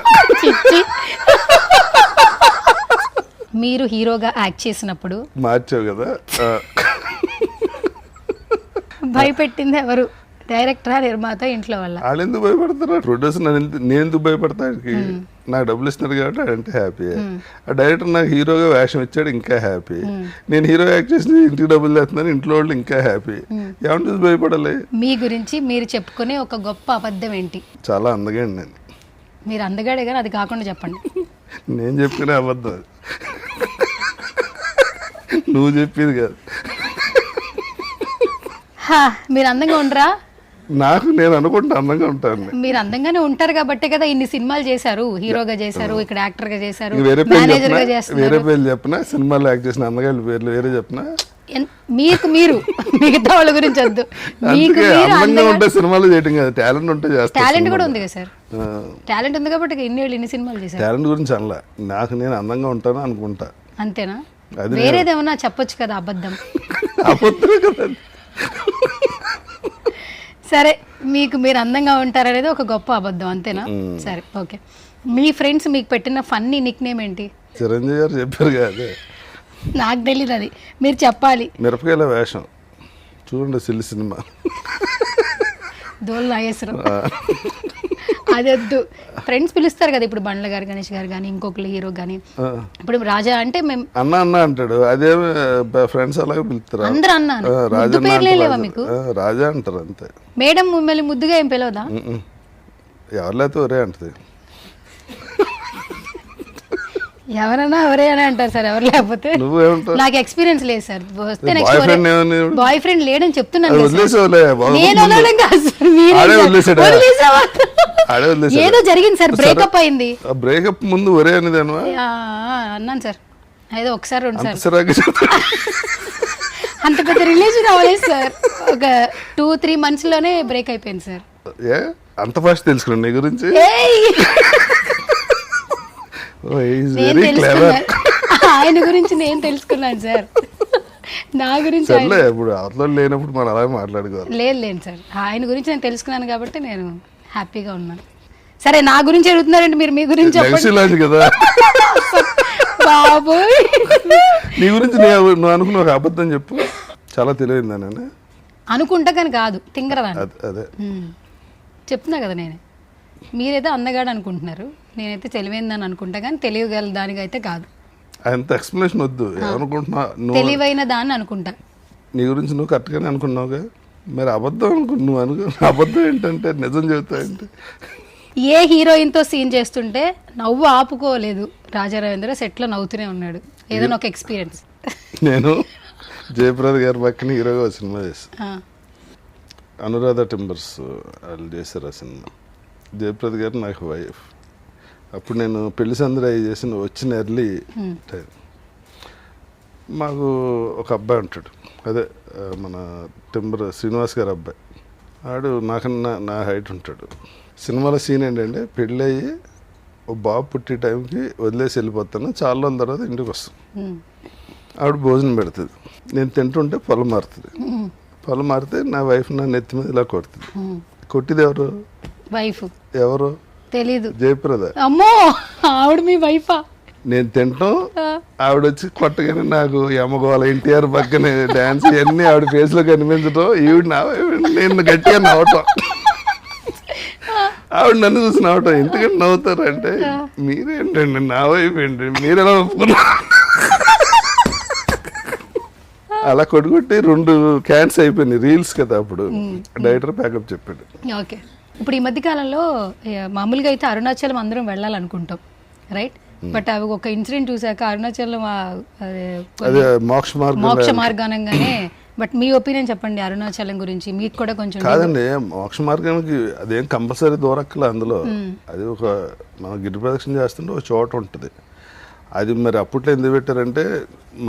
మీరు హీరోగా యాక్ట్ చేసినప్పుడు మార్చావు కదా, భయపెట్టింది ఎవరు? డైరెక్టరా, నిర్మాత, ఇంట్లో వల్ల? వాళ్ళు ఎందుకు భయపడతారు? ప్రొడ్యూసర్ నేను ఎందుకు భయపడతా? నాకు డబ్బులు ఇస్తున్నారు కాబట్టి అంటే హ్యాపీ. ఆ డైరెక్టర్ నాకు హీరోగా వేషం ఇచ్చాడు, ఇంకా హ్యాపీ. నేను హీరో యాక్ట్ చేసి ఇంటికి డబ్బులు తెస్తున్నాను, ఇంట్లో వాళ్ళు ఇంకా హ్యాపీ. ఏమని చూసి భయపడాలి? మీ గురించి మీరు చెప్పుకునే ఒక గొప్ప అబద్ధం ఏంటి? చాలా అందగాడు నేను. మీరు అందగాడే కానీ అది కాకుండా చెప్పండి. నేను చెప్పుకునే అబద్ధం నువ్వు చెప్పేది కాదు. మీరు అందంగా ఉండరా? నాకు నేను అనుకుంటా అందంగా ఉంటాను. మీరు అందంగానే ఉంటారు కాబట్టే కదా ఇన్ని సినిమాలు చేశారు, హీరోగా చేశారు, ఇక్కడ యాక్టర్ గా చేశారు, వేరే మేనేజర్ గా చేస్తారు. వేరే పేర్లు చెప్పనా? సినిమాలో యాక్ట్ చేసిన అందగాళ్ళ పేర్లు వేరే చెప్పనా? మీకు మీరు మిగతా వాళ్ళ గురించి వద్దు. మీకు అందంగా ఉంటే సినిమాలు చేయటం కదా, టాలెంట్ ఉంటే చేస్తా. టాలెంట్ కూడా ఉంది కదా సార్, టాలెంట్ ఉంది కాబట్టి ఇన్ని సినిమాలు చేశారు. టాలెంట్ గురించి అనలా, నాకు నేను అందంగా ఉంటాను అనుకుంటా. అంతేనా? వేరేదేమన్నా చెప్పొచ్చు కదా అబద్ధం. అబద్ధమే కదా. సరే, మీకు మీరు అందంగా ఉంటారనేది ఒక గొప్ప అబద్ధం, అంతేనా? సరే, ఓకే. మీ ఫ్రెండ్స్ మీకు పెట్టిన ఫన్నీ నిక్ నేమ్ ఏంటి? చిరంజీవి గారు చెప్పారు కదా. నాకు తెలియదు, అది మీరు చెప్పాలి. మిరపకాయల వేషం చూడండి, సిల్లి సినిమా. దోల్ నాగేశ్వరం. అదొద్దు. ఫ్రెండ్స్ పిలుస్తారు కదా, ఇప్పుడు బండ్ల గారు, గణేష్ గారు కానీ ఇంకొకరు హీరో కానీ. ఇప్పుడు రాజా అంటే మేము అన్న అన్న అంటాడు, అదే ఫ్రెండ్స్ అలాగే పిలుస్తారు అందరూ. అన్నాను, ముద్దు పేర్లే లేవా మీకు? రాజా అంటారు అంతే. మేడం మిమ్మల్ని ముద్దుగా ఏం పిలవదా? ఎవరు లేకపోతే ఒరే అంటది. ఎవరన్నా ఎవరే అని అంటారు సార్, ఎవరు లేకపోతే. నువ్వేమంటావు? నాకు ఎక్స్పీరియన్స్ లేదు సార్. వస్తే బాయ్ ఫ్రెండ్ లేడని చెప్తున్నాను. ఏదో జరిగింది సార్, బ్రేకప్ అయింది. బ్రేకప్ ముందు ఒరే అనేది అన్నాను సార్, ఏదో ఒకసారి 2 సార్లు. అంత పెద్ద రిలేషన్ అవ్వలేదు సార్, ఒక 2-3 months లోనే బ్రేక్ అయిపోయింది సార్. అంత ఫాస్ట్ తెలుసుకున్నాను నీ గురించి. ఆయన గురించి నేను తెలుసుకున్నాను సార్, నా గురించి ఇప్పుడు అవతల లేనప్పుడు మనం అలాగే మాట్లాడుకోవాలి. లేదు సార్, ఆయన గురించి నేను తెలుసుకున్నాను కాబట్టి నేను హ్యాపీగా ఉన్నాను. సరే, నా గురించి అడుగుతున్నారంటే మీరు మీ గురించి చెప్పండి కదా. బాబోయ్, నీ గురించి నువ్వు అనుకున్న ఒక అబద్ధం చెప్పు. చాలా తెలియదు నేను అనుకుంటా కానీ కాదు, తింగరదా. అదే చెప్తున్నా కదా, నేనే. మీరైతే అందగాడు అనుకుంటున్నారు, నేనైతే తెలివైందని అనుకుంటా కానీ తెలియగల దానికైతే కాదు. అంత ఎక్స్ప్లెనేషన్ వద్దు. ఏమనుకుంటున్నా? తెలివైన దాన్ని అనుకుంటా. నీ గురించి నువ్వు కరెక్ట్గానే అనుకున్నావుగా, మరి అబద్ధం నువ్వు అబద్ధం ఏంటంటే నిజం చెబుతాయంటే. ఏ హీరోయిన్తో సీన్ చేస్తుంటే నవ్వు ఆపుకోలేదు రాజా రవీంద్ర, సెట్లో నవ్వుతూనే ఉన్నాడు? ఏదైనా ఒక ఎక్స్పీరియన్స్. నేను జయప్రద గారి పక్కన హీరోగా సినిమా చేస్తాను. అనురాధ టింబర్స్ వాళ్ళు చేశారు ఆ సినిమా. జయప్రద గారు నాకు వైఫ్. అప్పుడు నేను పెళ్లి సందడి అవి చేసిన వచ్చిన ఎర్లీ టైం. మాకు ఒక అబ్బాయి ఉంటాడు, అదే మన టింబర్ శ్రీనివాస్ గారు అబ్బాయి. ఆడు నాకన్నా నా హైట్ ఉంటాడు. సినిమాలో సీన్ ఏంటంటే పెళ్ళి అయ్యి ఓ బాబు పుట్టే టైంకి వదిలేసి వెళ్ళిపోతాను, చాలా రోజుల తర్వాత ఇంటికి వస్తాను. ఆవిడ భోజనం పెడుతుంది, నేను తింటుంటే పొలం మారుతుంది. పొలం మారితే నా వైఫ్ నా నెత్తి మీద ఇలా కొడుతుంది. కొట్టిది ఎవరు? వైఫ్. ఎవరు తెలీదు. జయప్రద. అమ్మో, ఆవిడ మీ వైఫా? నేను తింటాం, ఆవిడ వచ్చి కొట్టగానే నాకు యమగోళ ఎన్టీఆర్ పక్కనే డాన్స్ ఇవన్నీ ఆవిడ ఫేస్ లో కనిపించడం, ఈవిడ నా నేను గట్టిగా నవ్వటం, ఆవిడ నన్ను చూసి నవ్వటం. ఎందుకంటే నవ్వుతారంటే మీరేంటండి నా వైపు ఏంటి, మీరు ఎలా ఒప్పుకున్నారు? అలా కొట్టుకొట్టి 2 క్యాన్స్ అయిపోయినాయి. రీల్స్ కదా అప్పుడు. డైరెక్టర్ ప్యాకప్ చెప్పాడు. ఓకే. ఇప్పుడు ఈ మధ్య కాలంలో మామూలుగా అయితే అరుణాచలం అందరం వెళ్ళాలనుకుంటాం, రైట్? బట్ అవి ఒక ఇన్సిడెంట్ చూసాక అరుణాచలం అదే మోక్ష మార్గానంగానే. బట్ మీ ఒపీనియన్ చెప్పండి అరుణాచలం గురించి, మీకు కూడా కొంచెం. కాదండి, మోక్ష మార్గానికి అదేం కంపల్సరీ దూరక్కల. అందులో అది ఒక మనం గిరి ప్రదక్షిణ చేస్తుంటే ఒక చోట ఉంటుంది. అది మరి అప్పట్లో ఎందుకు పెట్టారంటే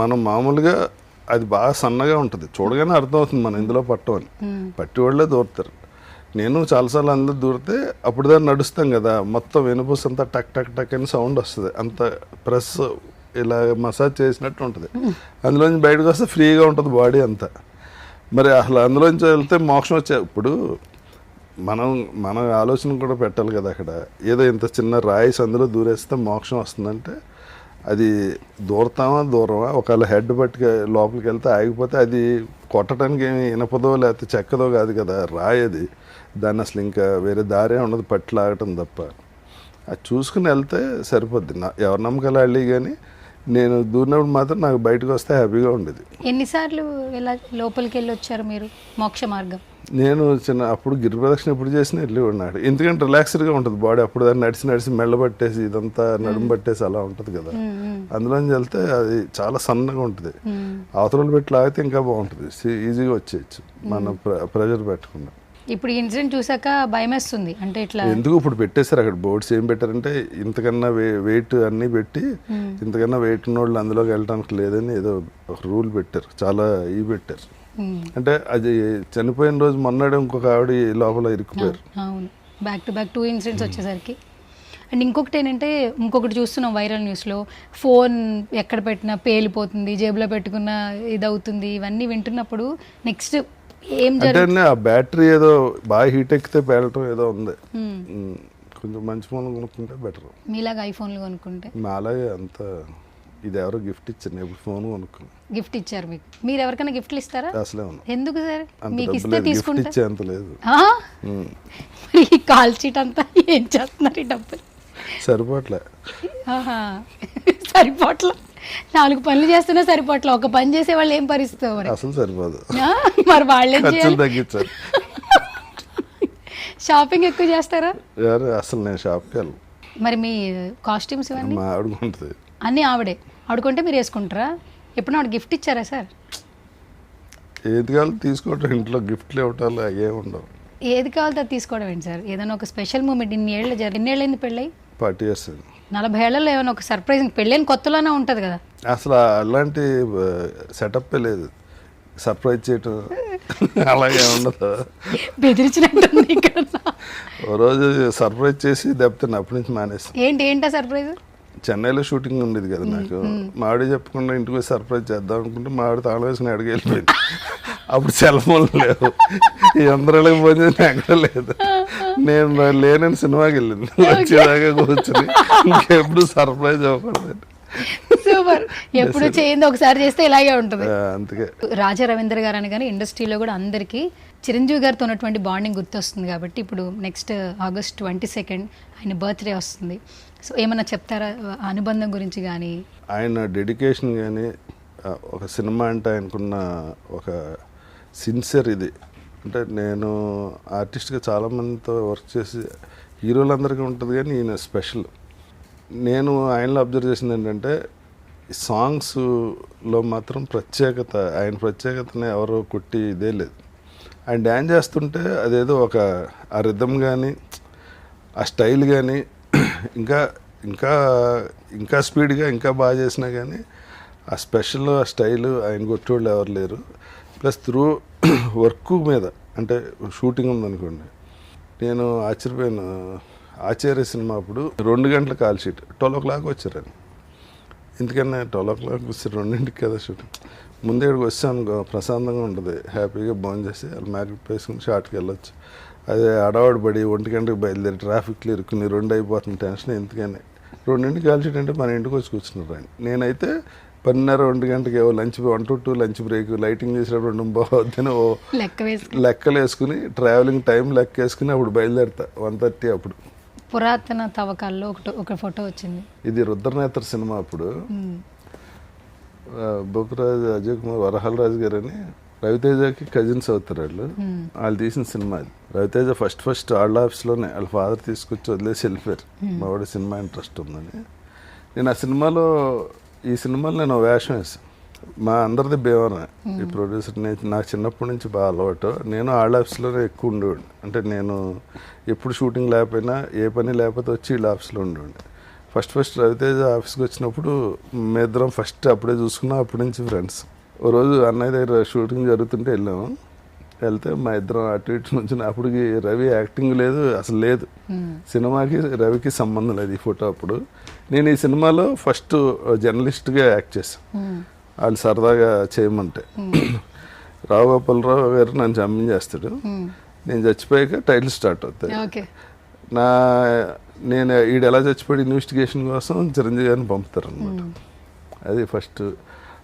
మనం మామూలుగా అది బాగా సన్నగా ఉంటుంది, చూడగానే అర్థమవుతుంది మనం ఇందులో పట్టమని. పట్టి వాళ్ళే దూరుతారు. నేను చాలాసార్లు అందరూ దూరితే అప్పుడు దాన్ని నడుస్తాం కదా, మొత్తం వెనుపూస అంతా టక్ టక్ టక్ అని సౌండ్ వస్తుంది. అంత ప్రెస్ ఇలా మసాజ్ చేసినట్టు ఉంటుంది. అందులోంచి బయటకు వస్తే ఫ్రీగా ఉంటుంది బాడీ అంతా. మరి అసలు అందులోంచి వెళ్తే మోక్షం వచ్చే. ఇప్పుడు మన ఆలోచన కూడా పెట్టాలి కదా. అక్కడ ఏదో ఇంత చిన్న రాయిస్ అందులో దూరేస్తే మోక్షం వస్తుందంటే అది దూరతామా దూరమా, ఒకవేళ హెడ్ పట్టుకు లోపలికి వెళ్తే ఆగిపోతే అది కొట్టడానికి ఏమి ఇనపదో లేకపోతే చెక్కదో కాదు కదా, రాయి అది. దాన్ని అసలు ఇంకా వేరే దారే ఉండదు, పట్టి లాగటం తప్ప. అది చూసుకుని వెళ్తే సరిపోద్ది. ఎవరి నమ్మకాలు వెళ్ళి కానీ నేను దూరినప్పుడు మాత్రం నాకు బయటకు వస్తే హ్యాపీగా ఉండేది. ఎన్నిసార్లు ఇలా లోపలికి వెళ్ళి వచ్చారు మీరు మోక్ష మార్గం? నేను అప్పుడు గిరి ప్రదక్షిణ ఎప్పుడు చేసినా వెళ్ళి ఉన్నాడు. ఎందుకంటే రిలాక్స్డ్గా ఉంటుంది బాడీ. అప్పుడు దాన్ని నడిచి మెల్ల పట్టేసి ఇదంతా నడుము పట్టేసి అలా ఉంటుంది కదా. అందులోంచి వెళ్తే అది చాలా సన్నగా ఉంటుంది. అవతల పెట్టి లాగితే ఇంకా బాగుంటుంది, ఈజీగా వచ్చేయచ్చు మన ప్రెజర్ పెట్టకుండా. ఇప్పుడు ఇన్సిడెంట్ చూసాక భయం వేస్తుంది. అంటే ఇట్లా ఎందుకు ఇప్పుడు పెట్టేశారు అక్కడ బోర్డ్స్. ఏం పెట్టారంటే ఇంతకన్నా వెయిట్ అన్నీ పెట్టి ఇంతకన్నా వెయిట్ ఉన్న వాళ్ళు అందులోకి వెళ్ళడానికి లేదని ఏదో ఒక రూల్ పెట్టారు. చాలా పెట్టారు. అంటే అది చనిపోయిన రోజు మొన్నడే ఇంకొక ఆవిడ లోపల ఇరుక్కుపోయారు. అవును, బ్యాక్ టు బ్యాక్ 2 ఇన్సిడెంట్స్ వచ్చేసరికి. అండ్ ఇంకొకటి ఏంటంటే, ఇంకొకటి చూస్తున్నాం వైరల్ న్యూస్లో, ఫోన్ ఎక్కడ పెట్టినా పేలిపోతుంది, జేబులో పెట్టుకున్న ఇది అవుతుంది. ఇవన్నీ వింటున్నప్పుడు నెక్స్ట్ ఏం జరుగుతుంది? ఆ బ్యాటరీ ఏదో బాగా హీట్ ఎక్కితే పేలటం ఏదో ఉంది. కొంచెం మంచి ఫోన్ కొనుక్కుంటే బెటర్. మీలాగా ఐఫోన్లు కొనుక్కుంటే. మాలాగే అంత ఇది ఎవరో గిఫ్ట్ ఇచ్చారు, ఎప్పుడు ఫోన్ కొనుక్కుని గిఫ్ట్ ఇచ్చారు మీకు. మీరు ఎవరికైనా గిఫ్ట్లు ఇస్తారా? అసలే ఎందుకు సార్? మీకు ఇస్తే తీసుకుంటే అంత లేదు. ఈ కాల్ షీట్ అంతా ఏం చేస్తున్నారు ఈ డబ్బులు? సరిపోట్లే. సరిపోట్ల 4 పనులు చేస్తున్నా సరిపోట్ల. ఒక పని చేసే వాళ్ళు ఏం పరిస్థితి మరి? అసలు సరిపోదు. మరి వాళ్ళేం చేయాలి? తగ్గించారు. షాపింగ్ ఎక్కువ చేస్తారా? అసలు నేను షాప్కి వెళ్ళను. మరి మీ కాస్ట్యూమ్స్ ఇవన్నీ మా ఆవిడకుంటుంది. అన్నీ ఆవిడకుంటే మీరు వేసుకుంటారా? ఎప్పుడు ఆవిడ గిఫ్ట్ ఇచ్చారా సార్? ఏది కావాలో తీసుకోవటం, ఇంట్లో గిఫ్ట్లు ఇవ్వటాలు అయ్యే ఉండవు. ఏది కావాలో అది తీసుకోవడం ఏంటి సార్? ఏదైనా ఒక స్పెషల్ మూమెంట్ ఎన్నేళ్ళైంది పెళ్ళై? 40 years. 40 ఏళ్లలో ఏమైనా ఒక సర్ప్రైజ్ పెళ్ళైన కొత్తలోనే ఉంటుంది కదా. అసలు అలాంటి సెటప్ లేదు. సర్ప్రైజ్ చేయటం అలాగే ఉండదు. బెదిరించినట్టుంది ఇక్కడ. ఓ రోజు సర్ప్రైజ్ చేసి దెబ్బతిన్న, అప్పటి నుంచి మానేసి. ఏంటా సర్ప్రైజ్? చెన్నైలో షూటింగ్ ఉండేది కదా నాకు. మావిడే చెప్పకుండా ఇంటికి పోయి సర్ప్రైజ్ చేద్దాం అనుకుంటే మావిడ తాళం వేసుకుని అడిగి వెళ్ళిపోయింది. అప్పుడు సెల్ ఫోన్ లేవు, ఈ అందరికి ఫోన్ చేసి ఎక్కడ లేదు. నేను లేనని సినిమాకి వెళ్ళింది, వచ్చేదాకా కూర్చుని ఇంకెప్పుడు సర్ప్రైజ్ అవ్వకూడదు. సూపర్. ఎప్పుడు చేయింది ఒకసారి చేస్తే ఇలాగే ఉంటుంది. అందుకే రాజా రవీంద్ర గారు అని కానీ ఇండస్ట్రీలో కూడా అందరికీ చిరంజీవి గారితో ఉన్నటువంటి బాండింగ్ గుర్తొస్తుంది. కాబట్టి ఇప్పుడు నెక్స్ట్ August 22 ఆయన బర్త్డే వస్తుంది. సో ఏమన్నా చెప్తారా అనుబంధం గురించి? కానీ ఆయన డెడికేషన్ కానీ ఒక సినిమా అంటే ఆయనకున్న ఒక సిన్సియర్ ఇది. అంటే నేను ఆర్టిస్ట్గా చాలామందితో వర్క్ చేసి హీరోలందరికీ ఉంటుంది, కానీ ఈయన స్పెషల్. నేను ఆయనలో అబ్జర్వ్ చేసింది ఏంటంటే సాంగ్స్లో మాత్రం ప్రత్యేకత, ఆయన ప్రత్యేకతని ఎవరో కొట్టి ఇదే లేదు. ఆయన డ్యాన్స్ చేస్తుంటే అదేదో ఒక ఆ రిథమ్ కానీ ఆ స్టైల్ కానీ ఇంకా ఇంకా ఇంకా స్పీడ్గా ఇంకా బాగా చేసినా కానీ ఆ స్పెషల్ ఆ స్టైల్ ఆయన కొట్టేవాళ్ళు ఎవరు లేరు. ప్లస్ త్రూ వర్క్ మీద అంటే షూటింగ్ ఉందనుకోండి, నేను ఆశ్చర్యపోయాను. ఆచార్య సినిమా అప్పుడు 2 గంటల కాల్ షీట్ 12 o'clock వచ్చారని. ఎందుకన్నా 12 o'clock వచ్చారు, 2ంటికి కదా షూటింగ్. ముందే ఇక్కడికి వచ్చాను, ప్రశాంతంగా ఉంటుంది, హ్యాపీగా బాగుంది చేసి వాళ్ళు మేకప్ వేసుకుని షార్ట్కి వెళ్ళొచ్చు. అదే అడవాడు పడి 1 గంటకి బయలుదేరి ట్రాఫిక్లో ఇరుక్కుని 2 అయిపోతుంది, టెన్షన్. ఎందుకని 2ంటికి కాల్ షీట్ అంటే మన ఇంటికి వచ్చి కూర్చున్నారు ఆయన. నేనైతే 12:30 గంటకి lunch 1 to 2 lunch break, lighting చేసినప్పుడు 2 బాగుద్దని లెక్కలు వేసుకుని ట్రావెలింగ్ టైం లెక్క వేసుకుని అప్పుడు బయలుదేరుతా 1:30. అప్పుడు పురాతన తవ్వకాల్లో ఒక ఫోటో వచ్చింది. ఇది రుద్రనేత్ర సినిమా. అప్పుడు బొక్కరాజు, అజయ్ కుమార్, వరహాల రాజు గారు అని రవితేజకి కజిన్స్ అవుతారు వాళ్ళు తీసిన సినిమా అది. రవితేజ ఫస్ట్ వాళ్ళ ఆఫీస్లోనే వాళ్ళ ఫాదర్ తీసుకొచ్చి వదిలేసి వెళ్ళిపోయారు, మా వాడి సినిమా ఇంట్రెస్ట్ ఉందని. నేను ఆ సినిమాలో ఈ సినిమాలో నేను వేషం వేసాను. మా అందరిది భీమవరం. ఈ ప్రొడ్యూసర్ నాకు చిన్నప్పటి నుంచి బాగా అలవాటు. నేను వాళ్ళ ఆఫీస్లోనే ఎక్కువ ఉండేవాడిని. అంటే నేను ఎప్పుడు షూటింగ్ లేకపోయినా ఏ పని లేకపోతే వచ్చి వీళ్ళ ఆఫీస్లో ఉండేవాడిని. ఫస్ట్ రవితేజ ఆఫీస్కి వచ్చినప్పుడు మేమిద్దరం ఫస్ట్ అప్పుడే చూసుకున్నాం, అప్పటి నుంచి ఫ్రెండ్స్. ఓ రోజు అన్నయ్య దగ్గర షూటింగ్ జరుగుతుంటే వెళ్ళాము. వెళ్తే మా ఇద్దరం అటు ఇటు నుంచి, అప్పటికి రవి యాక్టింగ్ లేదు, అసలు లేదు, సినిమాకి రవికి సంబంధం లేదు ఈ ఫోటో. అప్పుడు నేను ఈ సినిమాలో ఫస్ట్ జర్నలిస్ట్గా యాక్ట్ చేశాను, వాళ్ళు సరదాగా చేయమంటే. రావుగోపాలరావు గారు నన్ను చంపించేస్తాడు, నేను చచ్చిపోయాక టైటిల్ స్టార్ట్ అవుతాయి. నేను ఈడు ఎలా చచ్చిపోయాడు ఇన్వెస్టిగేషన్ కోసం చిరంజీవి గారిని పంపుతారు అనమాట. అది ఫస్ట్.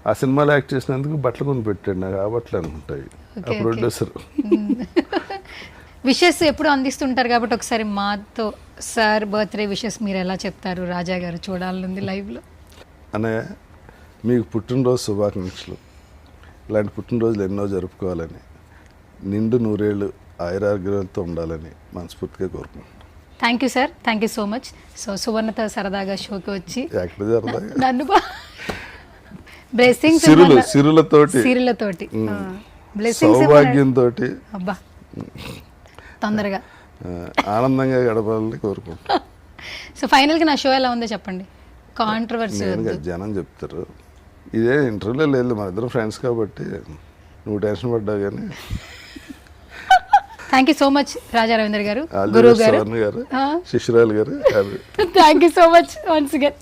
ఆ సినిమాలో యాక్ట్ చేసినందుకు బట్టలు కొని పెట్టాడు నాకు, ఆ బట్టలు అనుకుంటాయి ఆ ప్రొడ్యూసర్. విషెస్ ఎప్పుడు అందిస్తుంటారు కాబట్టి ఒకసారి మాతో సార్ బర్త్డే విషెస్ మీరు ఎలా చెప్తారు? రాజా గారు చూడాలనుంది లైవ్లో. అన్నయ్య, మీకు పుట్టినరోజు శుభాకాంక్షలు. ఇలాంటి పుట్టినరోజులు ఎన్నో జరుపుకోవాలని, నిండు 100 ఏళ్ళు ఆయురారోగ్యాలతో ఉండాలని మనస్ఫూర్తిగా కోరుకుంటున్నాను. Thank you sir, thank you so much. So సువర్ణతో సరదాగా షోకి వచ్చి ఎక్కడ సరదాగా నన్ను బ్లెస్సింగ్స్ సిరులతోటి సౌభాగ్యంతో అబ్బా తొందరగా ఆనందంగా గడపాలని కోరుకుంటున్నాను. సో ఫైనల్గా నా షో ఎలా ఉందో చెప్పండి. కాంట్రవర్సీ జనం చెప్తారు, ఇదే ఇంటర్వ్యూలో లేదు, మా ఇద్దరు ఫ్రెండ్స్ కాబట్టి నువ్వు టెన్షన్ పడ్డా కానీ. Thank you so much Raja Ravindra గారు, గురువు గారు, శిశురాలు గారు. Thank you so much once again.